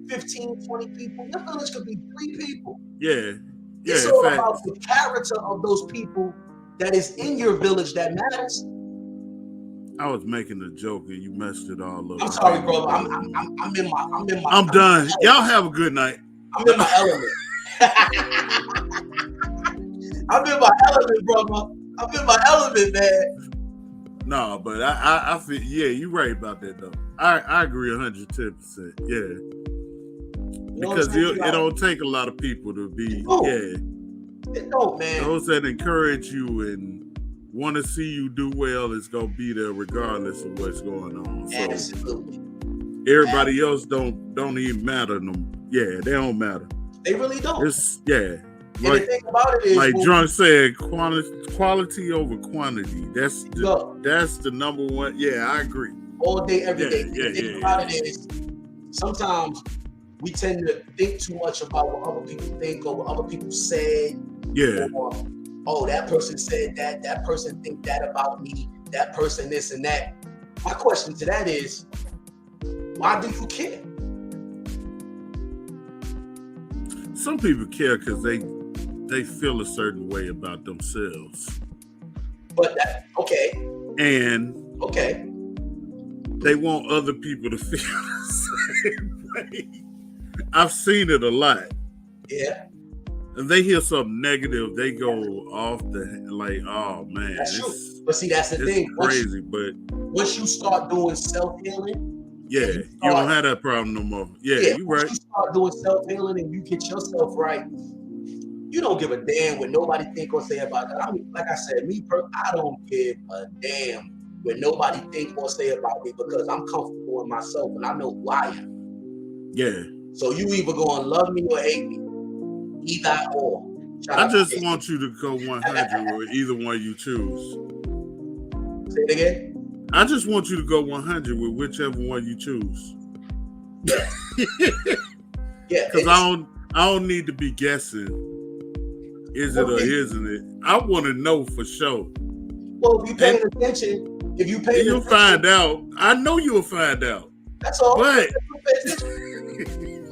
15, 20 people. Your village could be 3 people. Yeah. It's all about the character of those people that is in your village that matters. I was making a joke and you messed it all up. I'm sorry, brother. I'm in my. I'm done. Y'all have a good night. I'm in my element. I'm in my element, brother. I'm in my element, man. No, but I feel you're right about that though. I agree 110%. Yeah. Because it don't take a lot of people to be It don't, man. Those that encourage you and want to see you do well is gonna be there regardless of what's going on. So absolutely. Everybody else don't even matter. Yeah, they don't matter. They really don't. It's And the thing about it is, like Drunk said, quality over quantity. That's the number one. Yeah, I agree. All day, every day. The thing about it is, sometimes we tend to think too much about what other people think or what other people say. Yeah. Or, that person said that. That person think that about me. That person this and that. My question to that is, why do you care? Some people care because they feel a certain way about themselves. But and they want other people to feel the same way. I've seen it a lot. Yeah. If they hear something negative, they go off oh man. That's true. But see, that's the thing. Crazy, but once you start doing self-healing, you don't have that problem no more. Yeah, you're right. Once you start doing self-healing and you get yourself right, You don't give a damn what nobody think or say about that. I mean, like I said, I don't give a damn what nobody think or say about me because I'm comfortable in myself and I know who I am. Yeah. So you either gonna love me or hate me. Either or. I just want you to go 100 with either one you choose. Say it again? I just want you to go 100 with whichever one you choose. Yeah. Yeah. Because I don't need to be guessing. Is it or isn't it? I want to know for sure. Well, if you paying attention, you'll find out. I know you'll find out. That's all. But all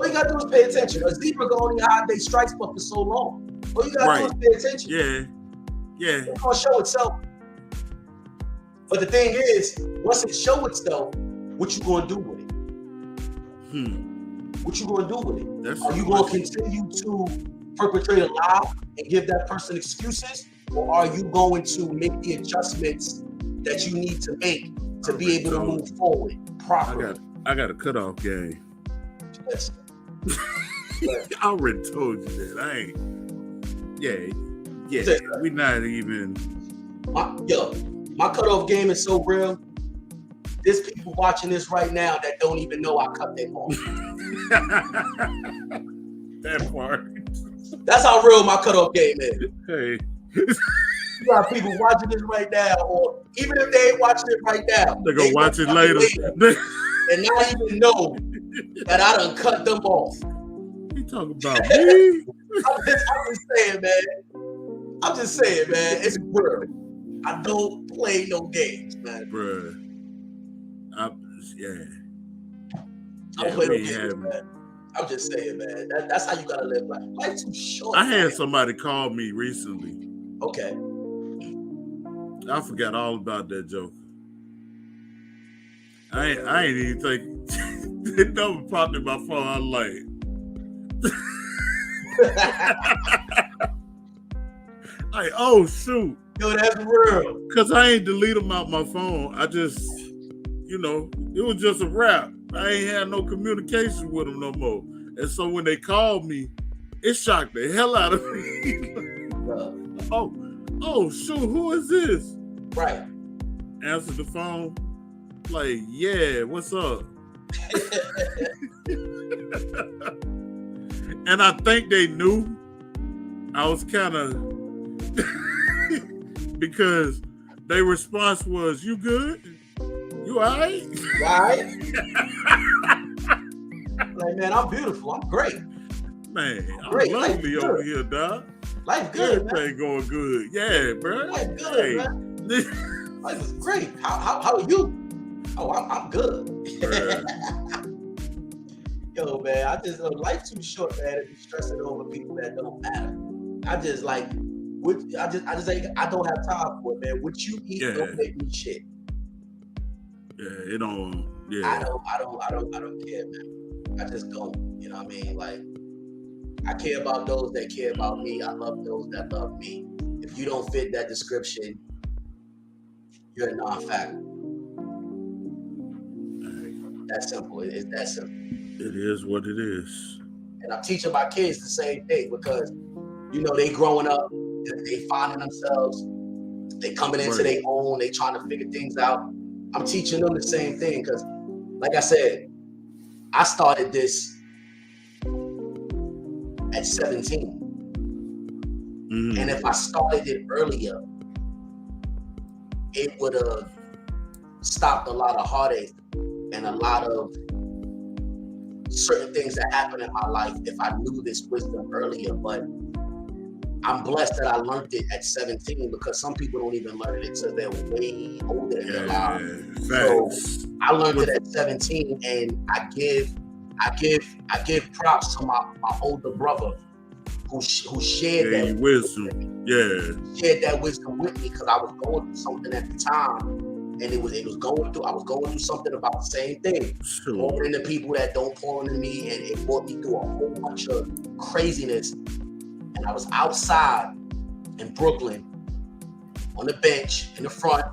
you gotta do is pay attention. A zebra can only hide their stripes for so long. All you gotta do is pay attention. Yeah. It's gonna show itself. But the thing is, once it show itself, what you gonna do with it? What you gonna do with it? Are you gonna continue to perpetrate a lie and give that person excuses, or are you going to make the adjustments that you need to make to be able to move forward properly? I got a cutoff game. Yes. I already told you that. I ain't. Yeah. We not even. My cutoff game is so real. There's people watching this right now that don't even know I cut them off. That part. That's how real my cutoff game is. Hey. You got people watching this right now, or even if they ain't watching it right now, they're gonna watch it later. And not even know that I done cut them off. You talking about me? I'm just saying, man. It's real. I don't play no games, man. Bruh. I don't play no games, man. I'm just saying, man. That's how you gotta live life. Life's too short. I had somebody call me recently. Okay. I forgot all about that joke. I ain't even think it never popped in my phone. I was like, oh shoot. Yo, that's real. Cause I ain't delete them out my phone. I just, it was just a wrap. I ain't had no communication with them no more. And so when they called me, it shocked the hell out of me. Oh shoot, who is this? Right. Answered the phone. Like, yeah, what's up? And I think they knew. I was kind of because their response was, "You good? You all right?" Right. Like, man, I'm beautiful. I'm great. Man, I'm lovely over here, dog. Life good, everything going good. Yeah, bro. Life good, man. Life is great. How are you? Oh, I'm good. Yo, man, life's too short, man, to be stressing over people that don't matter. I don't have time for it, man. What you eat don't make me shit. Yeah, it don't. Yeah. I don't care, man. I just don't. You know what I mean? Like, I care about those that care about me. I love those that love me. If you don't fit that description, you're a non-factor. That's simple. It's that simple. It is what it is. And I'm teaching my kids the same thing because, they growing up, they finding themselves, they coming into their own, they trying to figure things out. I'm teaching them the same thing because, like I said, I started this at 17. Mm-hmm. And if I started it earlier, it would have stopped a lot of heartache and a lot of certain things that happened in my life if I knew this wisdom earlier. But I'm blessed that I learned it at 17 because some people don't even learn it until they're way older in their lives. So I learned it at 17, and I give props to my older brother who shared that wisdom. Shared that wisdom with me because I was going through something at the time. And I was going through something about the same thing. Pouring into people that don't pour into me, and it brought me through a whole bunch of craziness. And I was outside in Brooklyn on the bench in the front,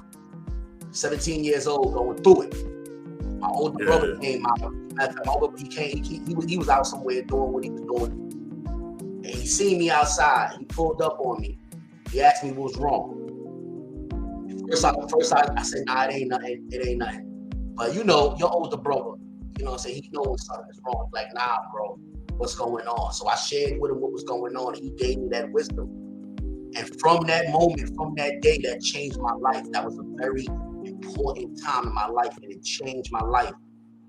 17 years old, going through it. My older brother came out. He was out somewhere doing what he was doing. And he seen me outside. He pulled up on me. He asked me what was wrong. First I said, nah, it ain't nothing. It ain't nothing. But you know, your older brother, you know what I'm saying? He knows something is wrong. Like, nah, bro, what's going on? So I shared with him what was going on. He gave me that wisdom. And from that moment, from that day, that changed my life. That was a very important time in my life, and it changed my life.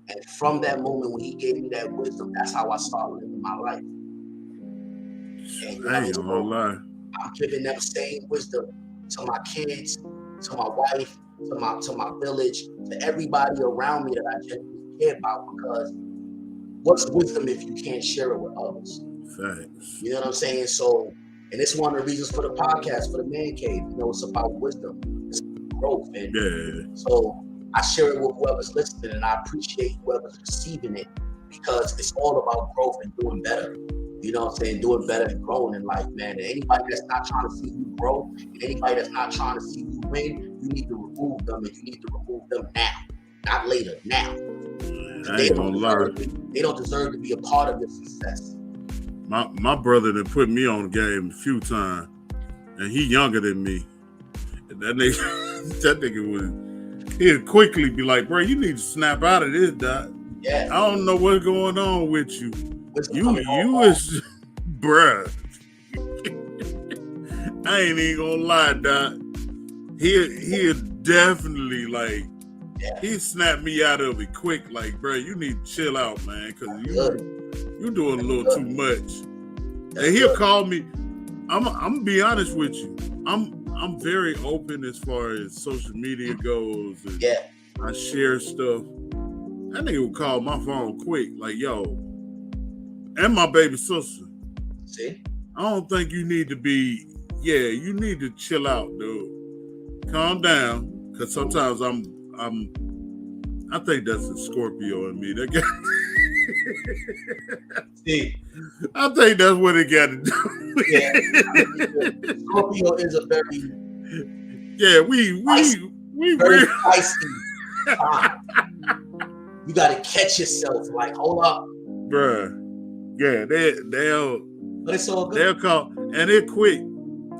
And from that moment when he gave me that wisdom, that's how I started living my life. And you know, so I'm giving that same wisdom to my kids, to my wife, to my village, to everybody around me that I genuinely care about, because what's wisdom if you can't share it with others? Thanks. You know what I'm saying? So, and it's one of the reasons for the podcast, for the Man Cave. You know, it's about wisdom, it's growth, and so I share it with whoever's listening, and I appreciate whoever's receiving it, because it's all about growth and doing better. You know what I'm saying? Doing better and growing in life, man. And anybody that's not trying to see you grow, and anybody that's not trying to see you win, you need to remove them, and you need to remove them now, not later, now. They don't deserve to be a part of your success. My brother that put me on the game a few times, and he younger than me. And that nigga he'd quickly be like, bro, you need to snap out of this, Doc. Yeah. I don't know what's going on with you. You is, bruh. I ain't even gonna lie, Doc. He'll definitely like, he snapped me out of it quick. Like, bro, you need to chill out, man, because you doing a little too much. And he'll call me. I'm gonna be honest with you. I'm very open as far as social media goes. And I share stuff. That nigga would call my phone quick, like, yo, and my baby sister. See? I don't think you need to be, you need to chill out, dude. Calm down, because sometimes I think that's a Scorpio in me. That guy. See, I think that's what it got to do. Yeah, Scorpio is a very we very feisty time. You got to catch yourself. Like, hold up, bruh. Yeah, they'll. But it's all good. They'll call, and they're quick,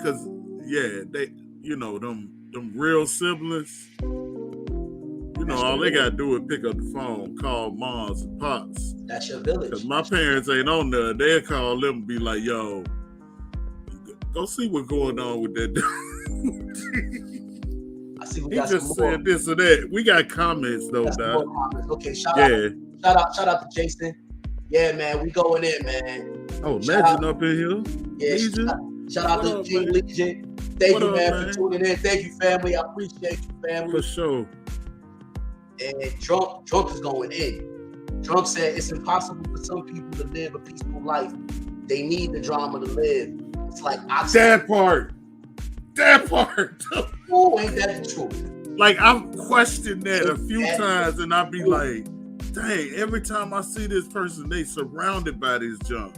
cause they, you know, them real siblings. You know, all they gotta do is pick up the phone, call moms and pops. That's your village. Cause my parents ain't on there. They'll call them and be like, "Yo, go see what's going on with that dude." I see we he got just some said more. this or that. We got comments though, Doc. Okay, shout out to Jason. Yeah, man, we going in, man. Oh, Legend up in here. Yeah, Legion. Shout out to King Legion. Thank you, man, for tuning in. Thank you, family. I appreciate you, family. For sure. And Trump is going in. Trump said it's impossible for some people to live a peaceful life. They need the drama to live. It's like that part. Oh, ain't that the truth? Like, I've questioned that a few times, and I'd be like, dang, every time I see this person, they surrounded by this junk.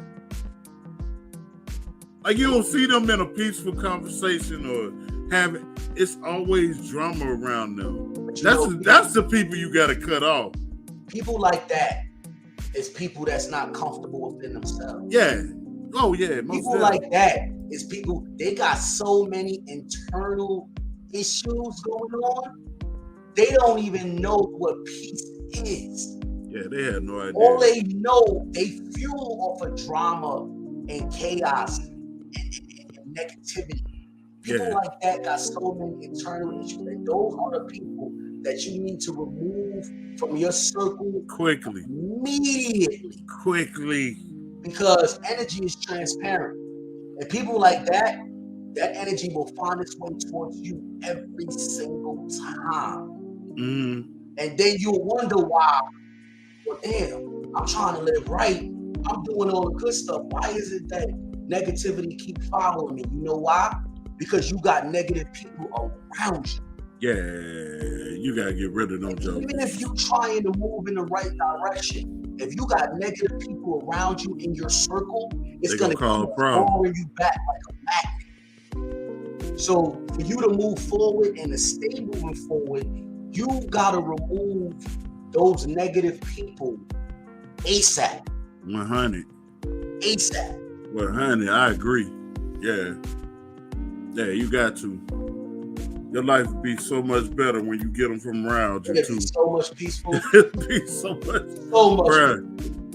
Like, you don't see them in a peaceful conversation or having, it's always drama around them. That's the people you got to cut off. People like that is people that's not comfortable within themselves. Yeah. Oh, yeah. People like that is people, they got so many internal issues going on, they don't even know what peace is. Yeah, they have no idea. All they know, they fuel off of drama and chaos and negativity. People like that got so many internal issues, and those are the people that you need to remove from your circle quickly. Quickly. Because energy is transparent. And people like that energy will find its way towards you every single time. Mm-hmm. And then you'll wonder why, well, damn, I'm trying to live right. I'm doing all the good stuff. Why is it that negativity keep following me? You know why? Because you got negative people around you. Yeah, you got to get rid of them jokes. Even if you're trying to move in the right direction, if you got negative people around you in your circle, it's going to keep drawing you back like a magnet. So for you to move forward and to stay moving forward, you got to remove those negative people ASAP. 100. ASAP. Well, honey, I agree. Yeah. Yeah, you got to. Your life would be so much better when you get them from around you, too. So much peaceful. It'd be so much. Bruh,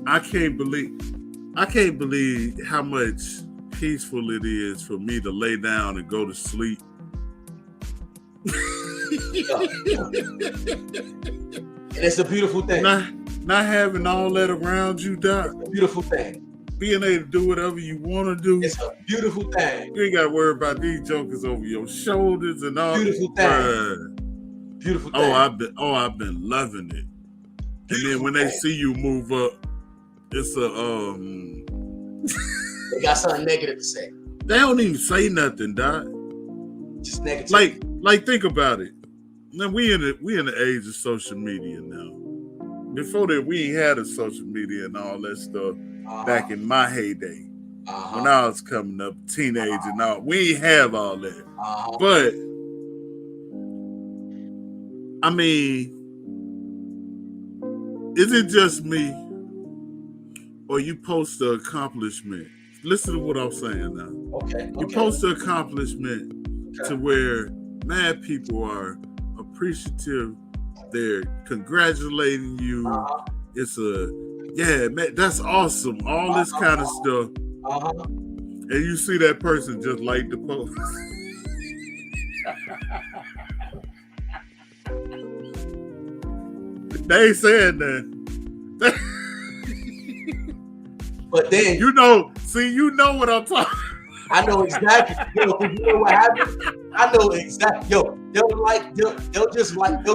I can't believe how much peaceful it is for me to lay down and go to sleep. And it's a beautiful thing. Not having all that around you, Doc. It's a beautiful thing. Being able to do whatever you want to do. It's a beautiful thing. You ain't got to worry about these jokers over your shoulders and all. Beautiful thing. Beautiful thing. I've been loving it. And then when they see you move up, it's a they got something negative to say. They don't even say nothing, Doc. Just negative. Like think about it. Now we in the age of social media now. Before that, we ain't had a social media and all that stuff back in my heyday. When I was coming up, teenage and all. We ain't have all that. But I mean, is it just me? Or you post the accomplishment? Listen to what I'm saying now. Okay. You post the accomplishment to where mad people are appreciative. They're congratulating you. It's man, that's awesome. All this kind of stuff. And you see that person just like the post. They ain't saying that. But then you know what I'm talking. I know exactly. You know what happened? I know exactly. They'll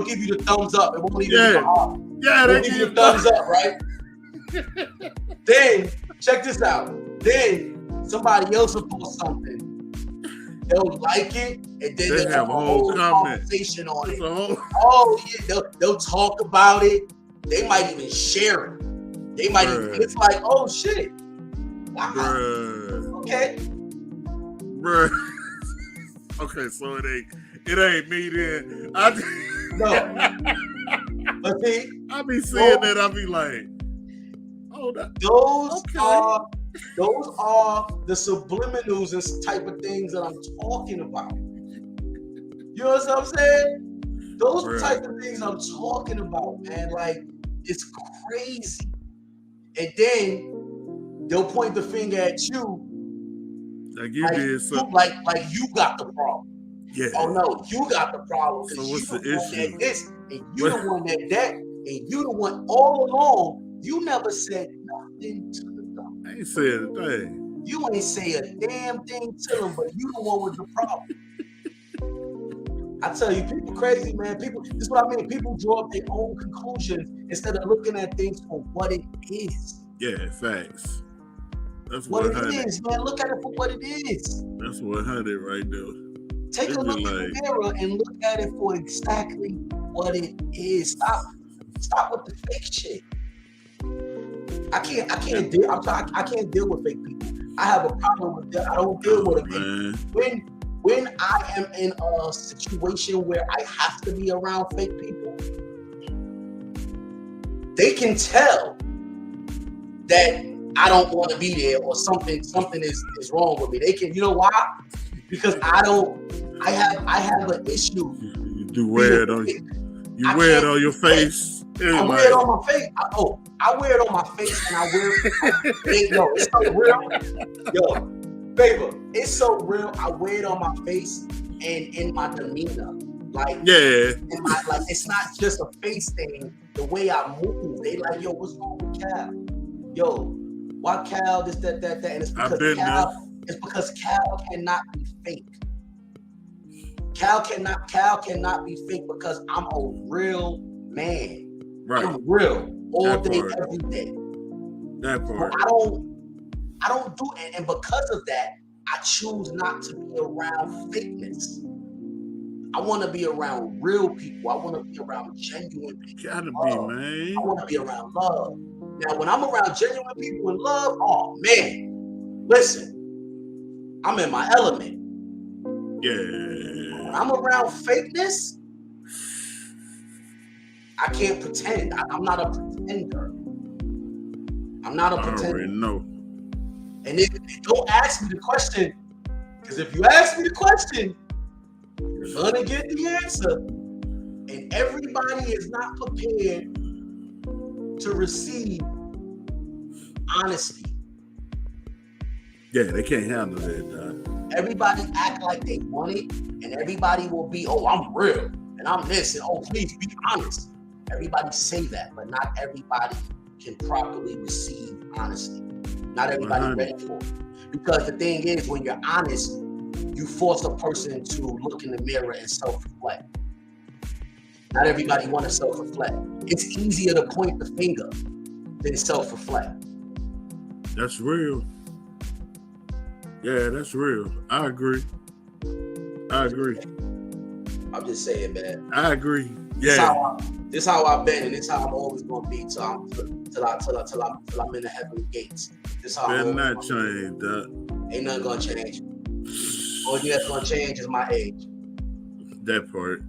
give you the thumbs up. It won't even be the heart. Yeah, they'll give you the thumbs up, right? Then check this out. Then somebody else will post something. They'll like it, and then they'll have a whole conversation on it. They'll talk about it. They might even share it. They might even. It's like, oh shit. Wow. Okay. Bruh. Okay, so it ain't me then. No. But see, I be seeing that. I be like, oh, those are the subliminals and type of things that I'm talking about. You know what I'm saying? Those are type of things I'm talking about, man. Like, it's crazy. And then they'll point the finger at you. Like you did something. Like you got the problem. Yeah. Oh no, you got the problem. So what's the issue? This, and you the one that, and you the one all along. You never said nothing to them. I ain't said a thing. You ain't say a damn thing to them, but you the one with the problem. I tell you, people crazy, man. This is what I mean. People draw up their own conclusions instead of looking at things for what it is. Yeah, facts. That's what it is, man. Look at it for what it is. That's 100 right there. Take a look in the mirror and look at it for exactly what it is. Stop with the fake shit. I can't deal with fake people. I have a problem with that. I don't deal with it. When I am in a situation where I have to be around fake people, they can tell that I don't want to be there or something is wrong with me. They can, you know why? Because I have an issue. You wear it on your face. I wear it on my face. I wear it on my face and I wear it. Yo, it's so real. Yo, Favor, it's so real. I wear it on my face and in my demeanor. Like, it's not just a face thing. The way I move, they like, yo, what's wrong with Cal? Yo, why Cal? This, that. And it's because Cal cannot be fake. Cal cannot be fake because I'm a real man. Right. I'm real all day, every day. That part. I don't do it, and because of that, I choose not to be around fakeness. I want to be around real people. I want to be around genuine people. Gotta be, man. I want to be around love. Now, when I'm around genuine people and love, oh man, listen, I'm in my element. Yeah. When I'm around fakeness, I can't pretend. I'm not a pretender. I'm not a pretender. I already know. And then don't ask me the question, because if you ask me the question, you're gonna get the answer. And everybody is not prepared to receive honesty. Yeah, they can't handle that, dog. Everybody act like they want it, and everybody will be, oh, I'm real, and I'm this, and oh, please be honest. Everybody say that, but not everybody can properly receive honesty. Not everybody ready for it. Because the thing is, when you're honest, you force a person to look in the mirror and self-reflect. Not everybody want to self-reflect. It's easier to point the finger than self-reflect. That's real. Yeah, that's real. I agree. I'm just saying, man. I agree. Yeah. This how I've been, and this how I'm always gonna be till I'm in the heavenly gates. This how Better I'm not change that. Ain't nothing gonna change. Only thing that's gonna change is my age. That part.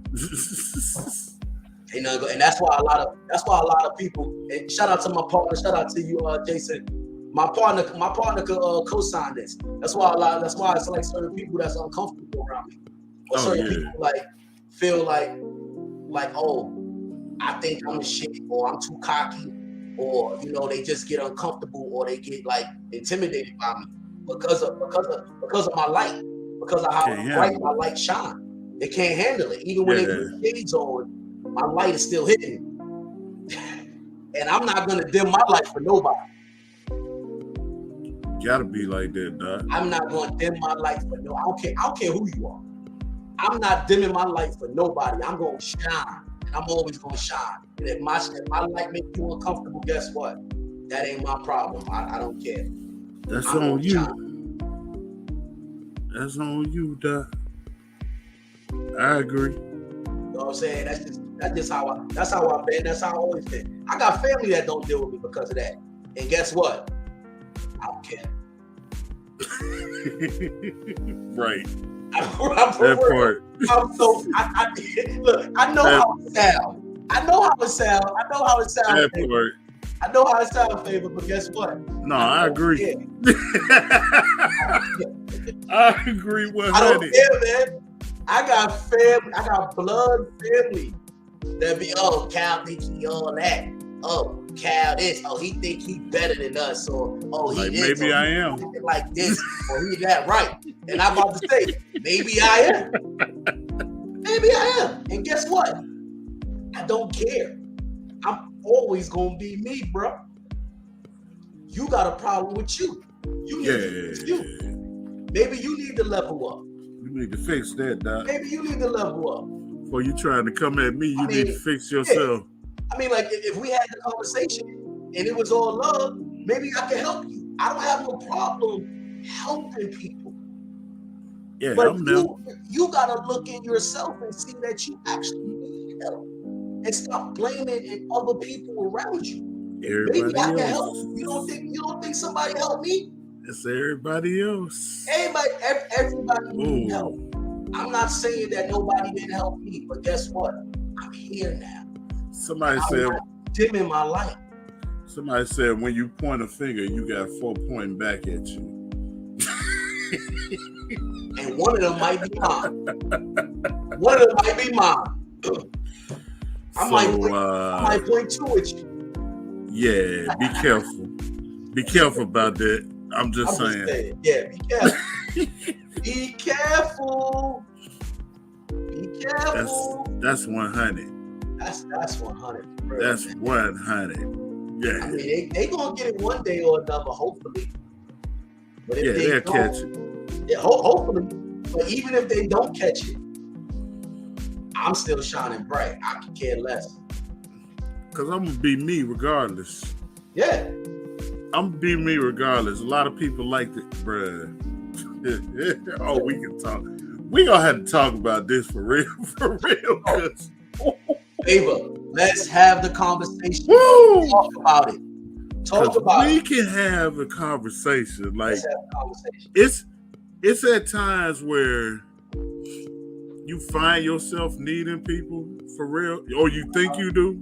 Ain't nothing and that's why a lot of people. And shout out to my partner. Shout out to you, Jason. My partner could co-sign this. That's why it's like certain people that's uncomfortable around me. Or certain people like feel like, oh, I think I'm the shit, or I'm too cocky, or they just get uncomfortable, or they get like intimidated by me because of my light, because of how bright my light shine. They can't handle it. Even when they put shades on, my light is still hitting me. And I'm not gonna dim my light for nobody. Gotta be like that, dog. I'm not gonna dim my light for no. I don't care who you are. I'm not dimming my light for nobody. I'm gonna shine. I'm always gonna shine. And if my light makes you uncomfortable, guess what? That ain't my problem. I don't care. That's on you. That's on you, Doc. I agree. You know what I'm saying? That's how I've been. That's how I always been. I got family that don't deal with me because of that. And guess what? I don't care. Right. That part. Look, I know how it sounds. I know how it sounds. That part. I know how it sounds, Favor, but guess what? No, I agree. I agree with I don't care, man. I got family. I got blood family that be, oh, Cal think he all that. Oh, Cal this. Oh, he think he better than us. Or, oh, he like this. Maybe I am. Like this. Or he that, right. And I'm about to say, maybe I am. Maybe I am. And guess what? I don't care. I'm always going to be me, bro. You got a problem with you. You need to fix you. Maybe you need to level up. You need to fix that, Doc. Maybe you need to level up. Before you trying to come at me, you need to fix yourself. Yeah. I mean, like, if we had the conversation and it was all love, maybe I can help you. I don't have no problem helping people. Yeah, but you gotta look in yourself and see that you actually need help. And stop blaming other people around you. Maybe I can help. You don't think somebody helped me? It's everybody else. Everybody needs help. I'm not saying that nobody didn't help me, but guess what? I'm here now. Somebody said, dimming my light. Somebody said, when you point a finger, you got 4 pointing back at you. And one of them might be mine. I might point two at you. Yeah, be careful. Be careful about that. I'm just saying. Yeah, be careful. Be careful. Be careful. That's 100. That's 100. That's 100. Yeah. I mean, they gonna get it one day or another, hopefully. But if they'll catch it. Yeah, hopefully. But even if they don't catch it, I'm still shining bright. I can care less. Cause I'm gonna be me regardless. Yeah. I'm gonna be me regardless. A lot of people like that, bruh. Oh, we can talk. We gonna have to talk about this for real. Cause Favor, let's have the conversation. Woo! Talk about it. We can have a conversation. Like, let's have a conversation. It's at times where you find yourself needing people for real, or you think you do.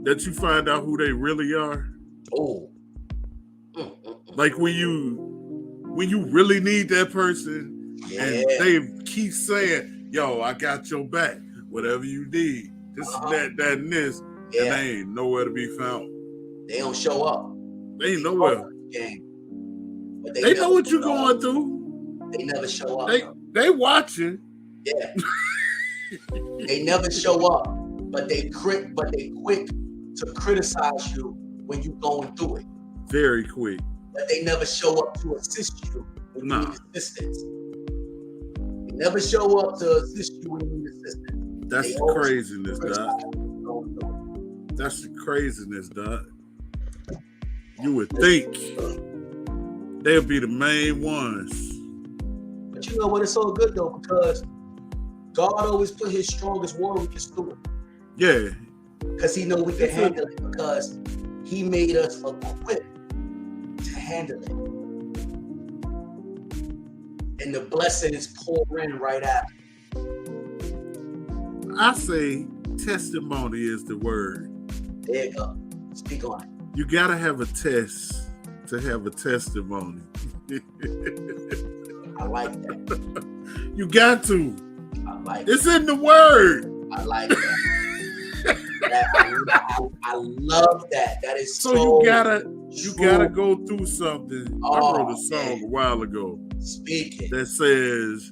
That you find out who they really are. Oh. Like when you really need that person, and they keep saying, "Yo, I got your back. Whatever you need, this, that, and this," and they ain't nowhere to be found. They don't show up. They ain't nowhere. But they know what you're going through. They never show up. They watching. Yeah. They never show up, but they quick to criticize you when you're going through it. Very quick. But they never show up to assist you when you need assistance. They never show up to assist you when you need assistance. That's the craziness, Doc. That's the craziness, Doc. You would think they'll be the main ones. But you know what? It's so good though, because God always put his strongest warriors through it. Yeah. Because he know we can handle it, because he made us equipped to handle it. And the blessings pour in right after. I say testimony is the word. There you go. Speak on it. You gotta have a test to have a testimony. I like that. You got to. I like it's in the word. I like that. I love that. That is so you gotta go through something. I wrote a song a while ago. Speaking. That says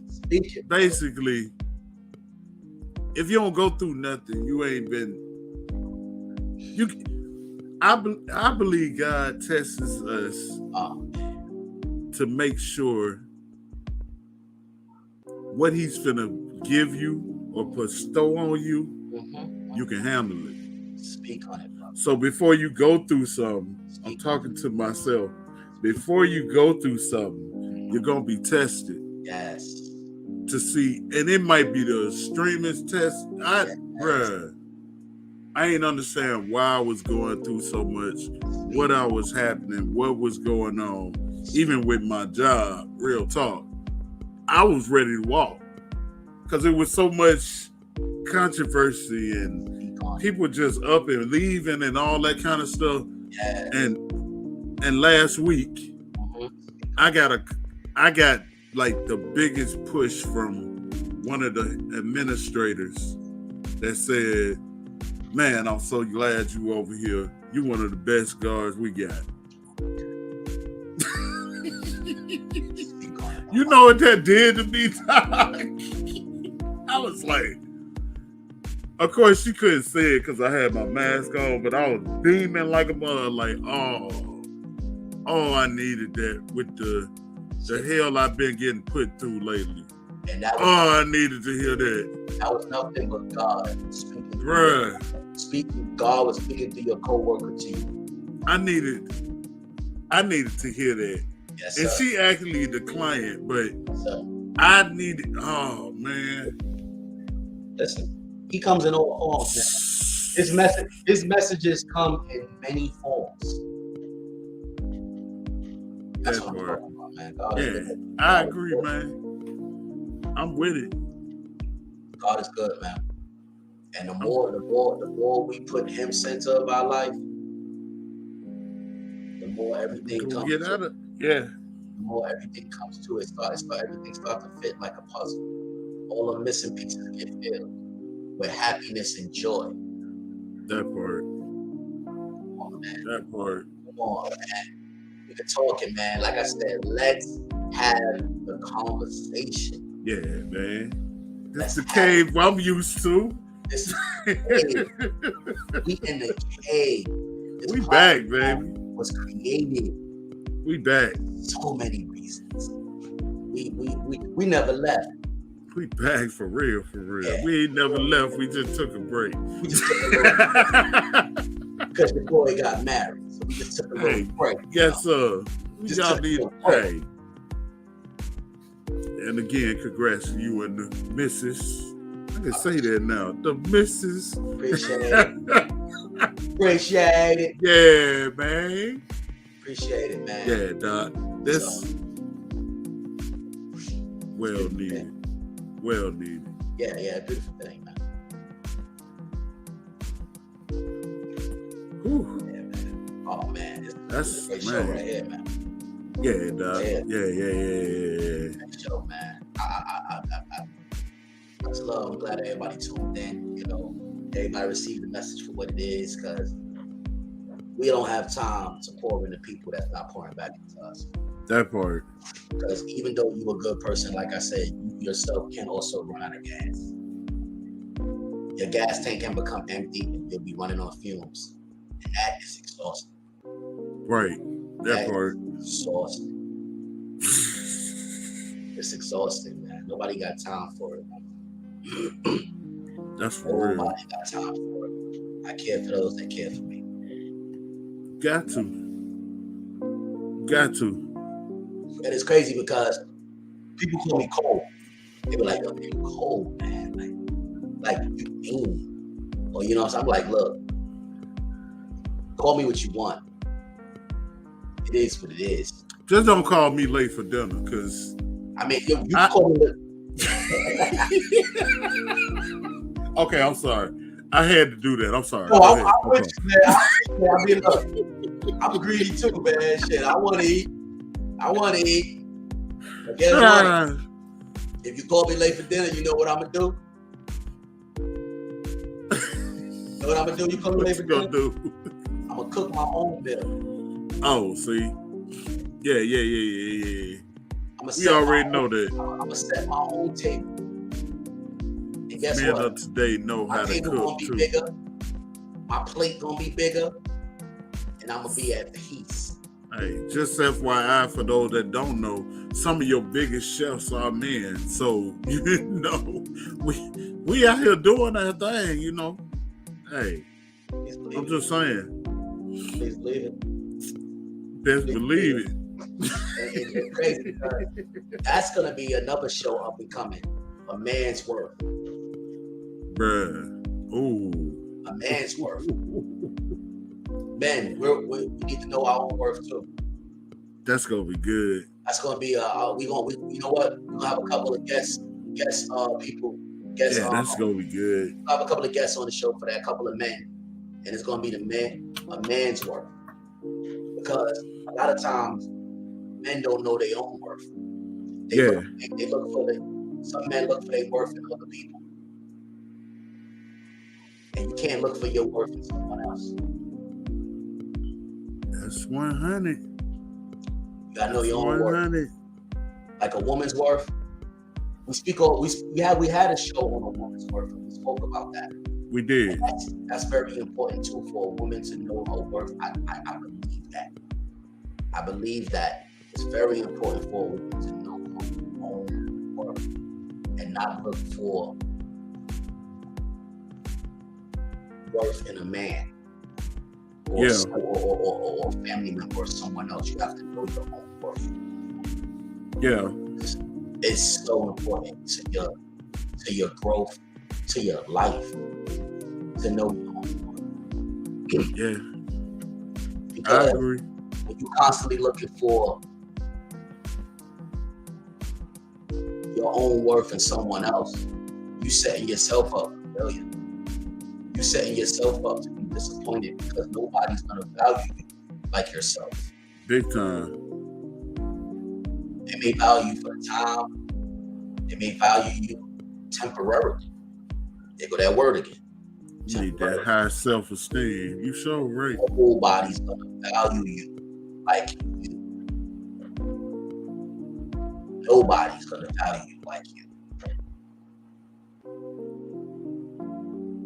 basically, if you don't go through nothing, you ain't been. I believe God tests us to make sure what He's finna give you or bestow on you, you can handle it. Speak on it, bro. So before you go through something, I'm talking to myself. Before you go through something, you're gonna be tested. Yes. To see, and it might be the extremist test. I ain't understand why I was going through so much, what I was happening, what was going on, even with my job, real talk. I was ready to walk because it was so much controversy and people just up and leaving and all that kind of stuff. Yes. And last week, I got like the biggest push from one of the administrators that said, "Man, I'm so glad you over here. You one of the best guards we got." You know what that did to me, Doc? I was like, of course she couldn't say it because I had my mask on, but I was beaming like a mother, like, oh, I needed that with the hell I've been getting put through lately. And that was, I needed to hear that. That was nothing but God speaking. Bruh. God was speaking to your coworker to you. I needed to hear that. Yes, and sir. she actually the client, but yes, I needed. Oh man! Listen, he comes in all forms. Man. His messages come in many forms. That's what I'm talking about, man. God I agree, man. I'm with it. God is good, man. And the more we put Him center of our life, the more everything comes. Get out of the more everything comes to it. Everything starts to fit like a puzzle. All the missing pieces get filled with happiness and joy. That part. Come on, man. That part. Come on, man. We've been talking, man. Like I said, let's have the conversation. Yeah, man. This is the cave I'm used to. This is the cave. We in the cave. We back, baby. Was created. We back. So many reasons. We never left. We back for real, for real. Yeah. We ain't never left. We just took a break. We just took a little because the boy got married. So we just took a little break. Yes, sir. Y'all need a break. And again, congrats to you and the missus. I can say that now. The missus. Appreciate it. Appreciate it. Yeah, man. Appreciate it, man. Yeah, Doc. This well needed. Well needed. Yeah, beautiful thing, man. Whew. Yeah, man. Oh man, that's a great show right here, man. Yeah, dog. Yeah. Show, man. Much love. I'm glad everybody tuned in. You know, everybody received the message for what it is, because we don't have time to pour into people that's not pouring back into us. That part. Because even though you're a good person, like I said, you yourself can also run out of gas. Your gas tank can become empty and you'll be running on fumes. And that is exhausting. Right. That part. Exhausting. It's exhausting, man. Nobody got time for it. That's for real. Nobody got time for it. I care for those that care for me. Got to. And it's crazy because people call me cold. They be like, yo, you're cold, man. Like you mean. Or you know, so I'm like, look, call me what you want. It is what it is. Just don't call me late for dinner, because I mean, you call me Okay, I'm sorry. I had to do that. I'm sorry. No, I'm with you, man. I mean, look, I'm greedy too, man. Shit, I want to eat. But guess what? If you call me late for dinner, you know what I'm gonna do? You know what I'm gonna do? You call me late for dinner? I'm gonna cook my own meal. Oh, see? Yeah. We already know that. I'm gonna set my own table. And guess what? Men of today know how to cook too. Bigger. My plate gonna be bigger, and I'm gonna be at peace. Hey, just FYI for those that don't know, some of your biggest chefs are men. So you know, we out here doing our thing. You know, hey, I'm just saying. Please believe it. Best believe it. It's crazy because that's gonna be another show up and coming. A man's worth. Bruh. Ooh. A man's worth. Men, we need to know our own worth too. That's gonna be good. That's gonna be you know what? We're gonna have a couple of guest people. Yeah, that's gonna be good. We'll have a couple of guests on the show for that, couple of men. And it's gonna be a man's worth. Because a lot of times men don't know their own worth. Some men look for their worth in other people. And you can't look for your worth in someone else. That's 100. You gotta know your own 100. worth. Like a woman's worth. We had a show on a woman's worth, and we spoke about that. We did. That's very important too, for a woman to know her worth. I believe that. I believe that it's very important for a woman to know her own worth and not look for worth in a man or a family member or someone else. You have to know your own worth. Yeah. It's so important to your growth, to your life, to know your own worth. Yeah. Because I agree. when you're constantly looking for your own worth in someone else, you setting yourself up for failure. You're setting yourself up to be disappointed because nobody's going to value you like yourself. Big time. They may value you for the time. They may value you temporarily. There go that word again. You need that high self-esteem. You so right. Nobody's going to value you like you do. Nobody's going to value you like you.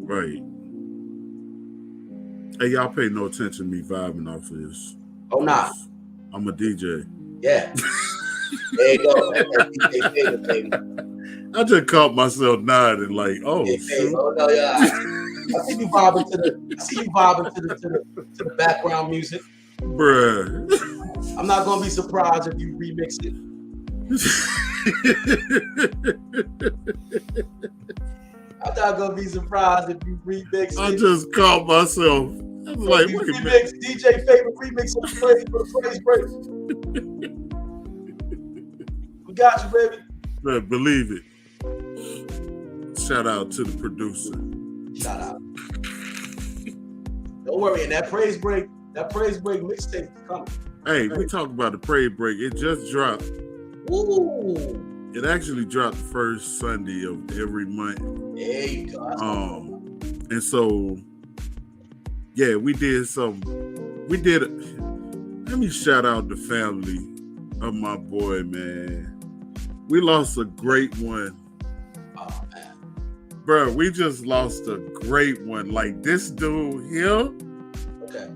Right. Hey, y'all pay no attention to me vibing off of this. Oh, nah. I'm a DJ. Yeah. There you go. That's DJ favorite, baby. I just caught myself nodding like, oh, shoot. Oh no, yeah. I see you vibing to the background music. Bruh. I'm not gonna be surprised if you remix it. I'm not gonna be surprised if you remix it. I just caught myself. I was like, wait a minute. DJ favorite remix of the praise break. We got you, baby. Man, believe it. Shout out to the producer. Shout out. Don't worry, and that praise break mixtape is coming. Hey, we talked about the Praise Break. It just dropped. Ooh. It actually dropped the first Sunday of every month. There you go. And so, yeah, we did some. We did. Let me shout out the family of my boy, man. We lost a great one. Oh man, bro, we just lost a great one. Like this dude here. Okay.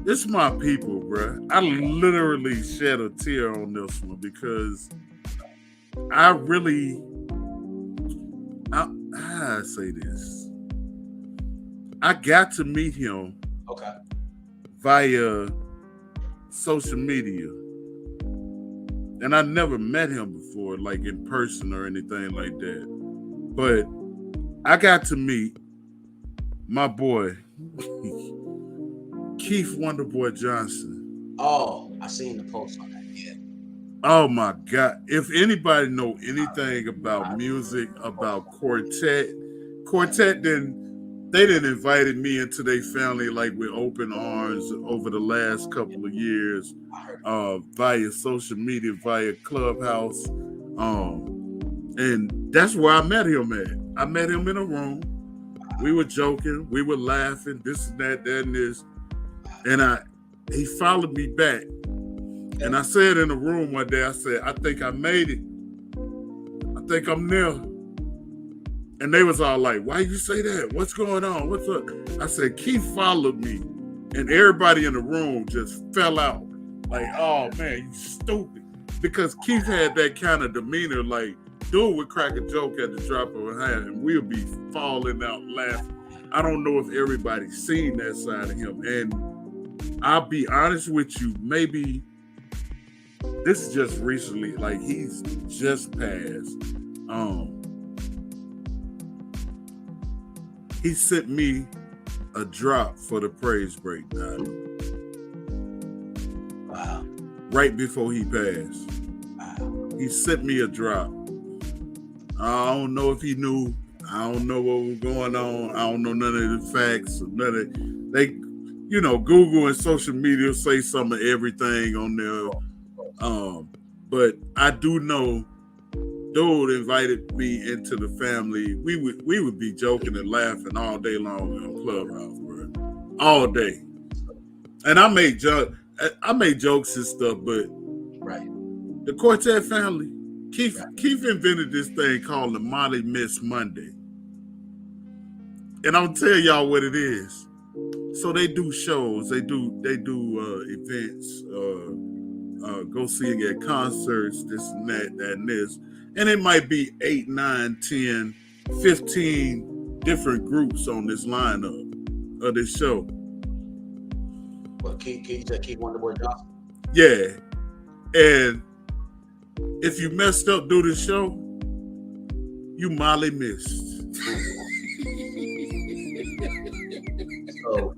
It's my people, bro. I literally shed a tear on this one because I really, I say this. I got to meet him via social media. And I never met him before, like in person or anything like that. But I got to meet my boy, Keith Wonderboy Johnson. Oh, I seen the post on that, yeah. Oh my God. If anybody know anything about music, about Quartet they didn't invited me into their family like with open arms over the last couple of years, via social media, via Clubhouse. And that's where I met him at. I met him in a room. We were joking, we were laughing, this and that, and this. And he followed me back. And I said in the room one day, I said, I think I made it. I think I'm there. And they was all like, why you say that? What's going on? What's up? I said, Keith followed me. And everybody in the room just fell out. Like, oh man, you stupid. Because Keith had that kind of demeanor, like, dude would crack a joke at the drop of a hat and we'll be falling out laughing. I don't know if everybody's seen that side of him. And I'll be honest with you, maybe this is just recently, like he's just passed. He sent me a drop for the Praise Break now. Wow. Right before he passed. Wow. He sent me a drop. I don't know if he knew. I don't know what was going on. I don't know none of the facts. Google and social media say some of everything on there. But I do know dude invited me into the family. We would be joking and laughing all day long on Clubhouse, bro. All day. And I made jokes and stuff, but the Quartet family, Keith invented this thing called the Molly Miss Monday. And I'll tell y'all what it is. So they do shows, they do events, go sing at concerts, this and that and this. And it might be 8, 9, 10, 15 different groups on this lineup of this show. What, Keith Wonderboy Johnson? Yeah. And if you messed up through the show, you Molly missed. So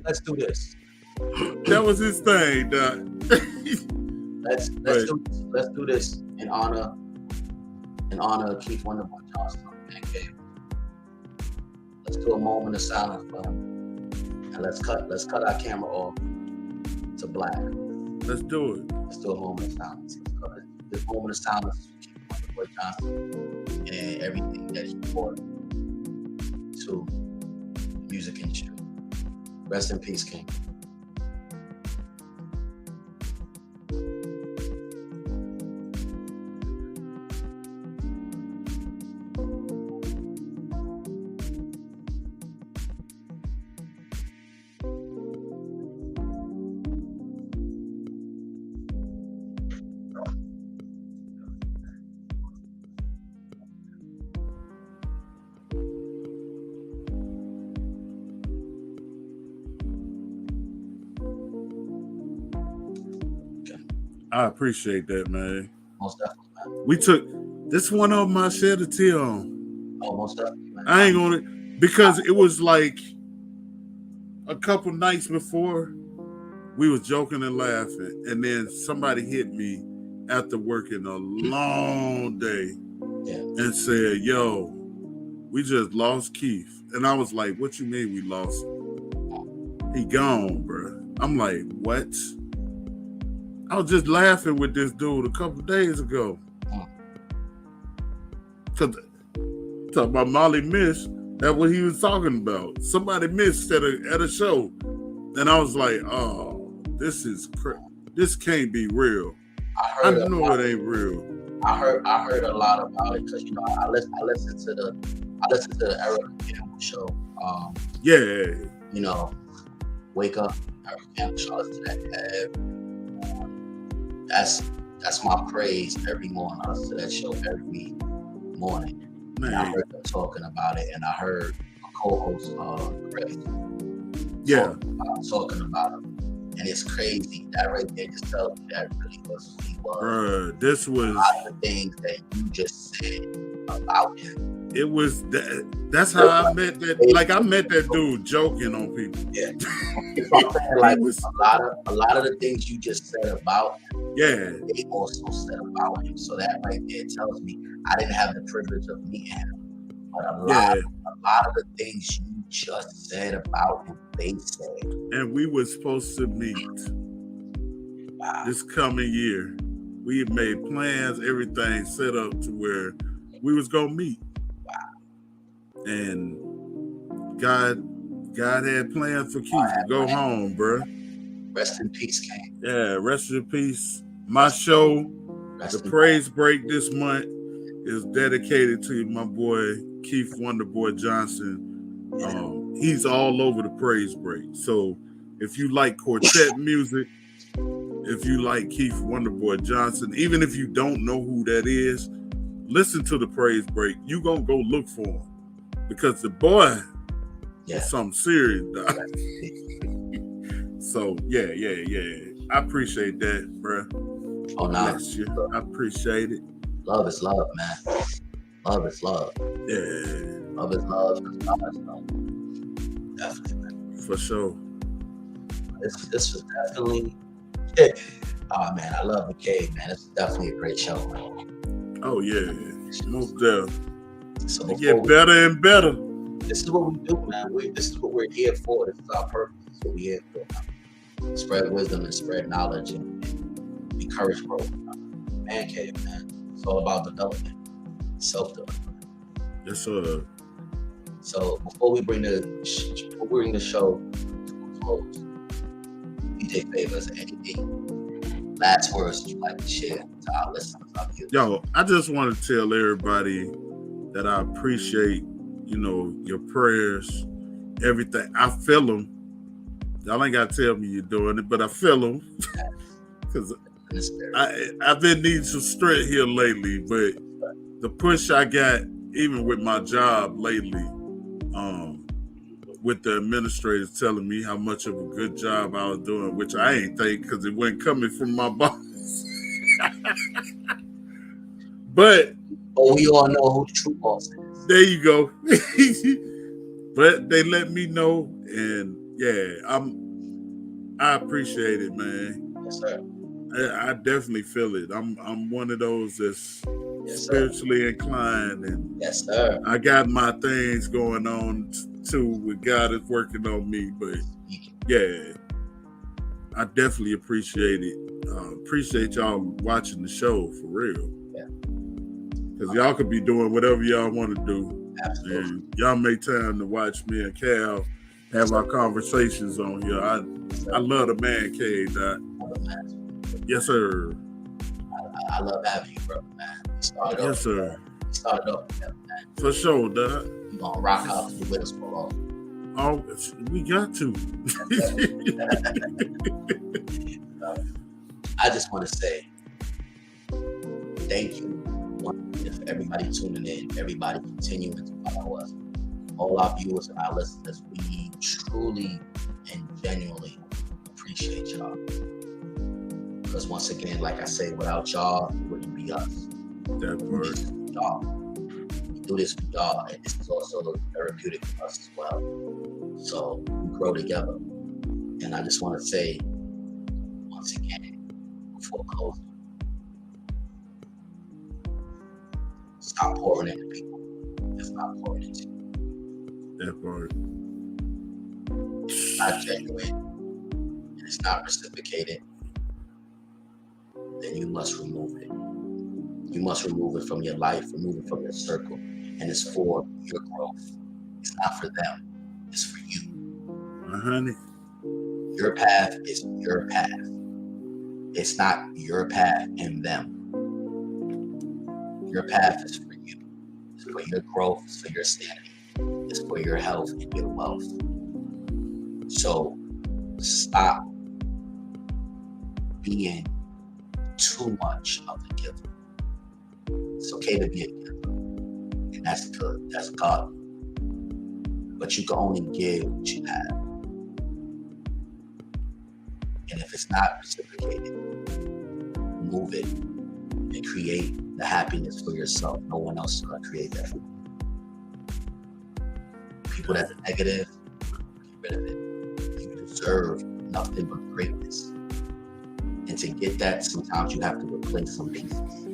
let's do this. That was his thing, Doc. Let's do this in honor of Keith Wonderboy Johnson. Okay. Let's do a moment of silence for him, and let's cut our camera off to black. Let's do it. Let's do a moment of silence. This moment of silence for Keith Wonderboy Johnson and everything that he brought to the music industry. Rest in peace, King. I appreciate that, man. Most definitely, man. We took this one of my shed a tear on. Oh, most definitely, man. I ain't gonna, because it was like a couple nights before we was joking and laughing, and then somebody hit me after working a long day and said, yo, we just lost Keith. And I was like, what you mean we lost him? He gone, bro. I'm like, what? I was just laughing with this dude a couple days ago. Cause talk about Molly Mish, that's what he was talking about. Somebody missed at a show, and I was like, oh, this can't be real. I know it ain't real. I heard a lot about it because I listened to the Eric Campbell show. Wake Up, Eric Campbell show. I listen to that. That's my praise every morning. I listen to that show every morning. Man. And I heard them talking about it, and I heard a co-host, Chris, talking about it. And it's crazy. That right there just tells me that really was who he was. This was a lot of the things that you just said about him. It was that's how I met that. Like I met that dude joking on people. Yeah. Like a lot of the things you just said about him. Yeah. They also said about him. So that right there tells me I didn't have the privilege of meeting him. But a lot of the things you just said about him, they said. And we were supposed to meet this coming year. We had made plans, everything set up to where we was gonna meet. Wow. And God had plans for Keith to go home, bro. Rest in peace, King. Yeah, rest in peace. My show, the Praise Break this month, is dedicated to my boy Keith Wonderboy Johnson. He's all over the Praise Break. So if you like quartet music, if you like Keith Wonderboy Johnson, even if you don't know who that is, listen to the Praise Break. You gonna go look for him because the boy is something serious, dog. So yeah. I appreciate that, bro. Oh no, I appreciate it. Love is love, man. Love is love. Yeah. Love is love. Love is love. Definitely, man. For sure. This was definitely. Oh man, I love the cave, man. It's definitely a great show, man. Oh yeah, most definitely. So it get better and better. This is what we do, man. This is what we're here for. This is our purpose. This is what we're here for. Spread wisdom and spread knowledge and encourage growth. Man cave, man. It's all about development, self-development. Yes, sir. So before we bring the show to a close, DJ Favors, anything last words you like to share to our listeners out here? Yo, I just want to tell everybody that I appreciate, your prayers, everything. I feel them. Y'all ain't got to tell me you're doing it, but I feel them. Because I've been needing some strength here lately, but the push I got, even with my job lately, with the administrators telling me how much of a good job I was doing, which I ain't think because it wasn't coming from my boss. But we all know who the true boss is. There you go. But they let me know, and I appreciate it, man. Yes, sir. I definitely feel it. I'm one of those that's spiritually inclined, and yes, sir. I got my things going on too. With God is working on me, but I definitely appreciate it. Appreciate y'all watching the show for real. Because y'all could be doing whatever y'all want to do. Absolutely. And y'all make time to watch me and Cal have our conversations on here. I love the man cave, Doc. Yes, sir. I love having you, brother, man. Yes, sir. We started off together, man. For sure, Doc. We're going to rock out with us for long. Oh, we got to. I just want to say thank you. Everybody tuning in, everybody continuing to follow us, all our viewers and our listeners, we truly and genuinely appreciate y'all. Because once again, like I say, without y'all, it wouldn't be us. That word. Y'all. We do this for y'all, and this is also therapeutic for us as well. So we grow together. And I just want to say, once again, before closing, stop pouring into people. It's not pouring into you. That part. It's not genuine. And it's not reciprocated, then you must remove it. You must remove it from your life, remove it from your circle. And it's for your growth. It's not for them. It's for you. Honey. Your path is your path. It's not your path and them. Your path is for you. It's for your growth. It's for your sanity. It's for your health and your wealth. So stop being too much of the giver. It's okay to be a giver, and that's good. That's God. But you can only give what you have. And if it's not reciprocated, move it and create the happiness for yourself. No one else is going to create that for you. People that are negative, get rid of it. You deserve nothing but greatness. And to get that, sometimes you have to replace some pieces.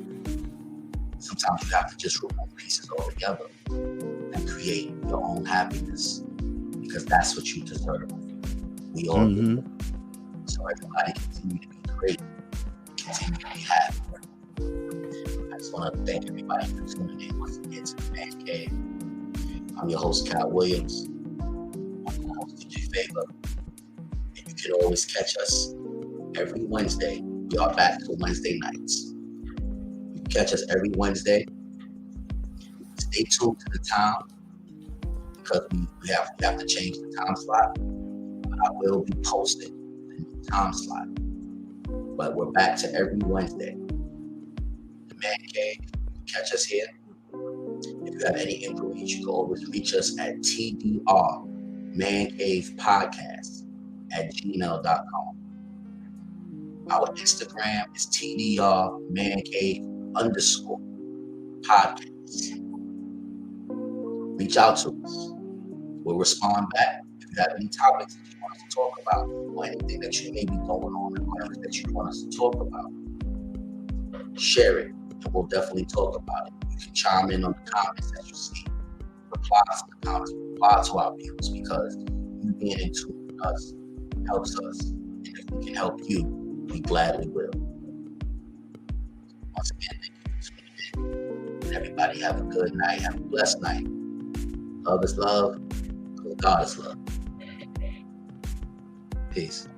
Sometimes you have to just remove pieces altogether and create your own happiness, because that's what you deserve. We all do. So everybody continue to be great, continue to be happy. I just want to thank everybody for tuning in once again to the Man Cave. I'm your host, Cal Williams. I'm your host, DJ Favor. And you can always catch us every Wednesday. We are back to Wednesday nights. You can catch us every Wednesday. Stay tuned to the time, because we have to change the time slot. I will be posting the new time slot. But we're back to every Wednesday. The Man Cave, you can catch us here. If you have any inquiries, you can always reach us at TDR Man Cave Podcast at gmail.com. Our Instagram is TDR Man Cave _ podcast. Reach out to us. We'll respond back. If you have any topics that you want us to talk about, or anything that you may be going on in life that you want us to talk about, share it, and we'll definitely talk about it. You can chime in on the comments that you see. Reply to the comments, reply to our views, because you being in tune with us helps us. And if we can help you, we gladly will. Once again, thank you for tuning in. And everybody have a good night. Have a blessed night. Love is love. God is love. Peace.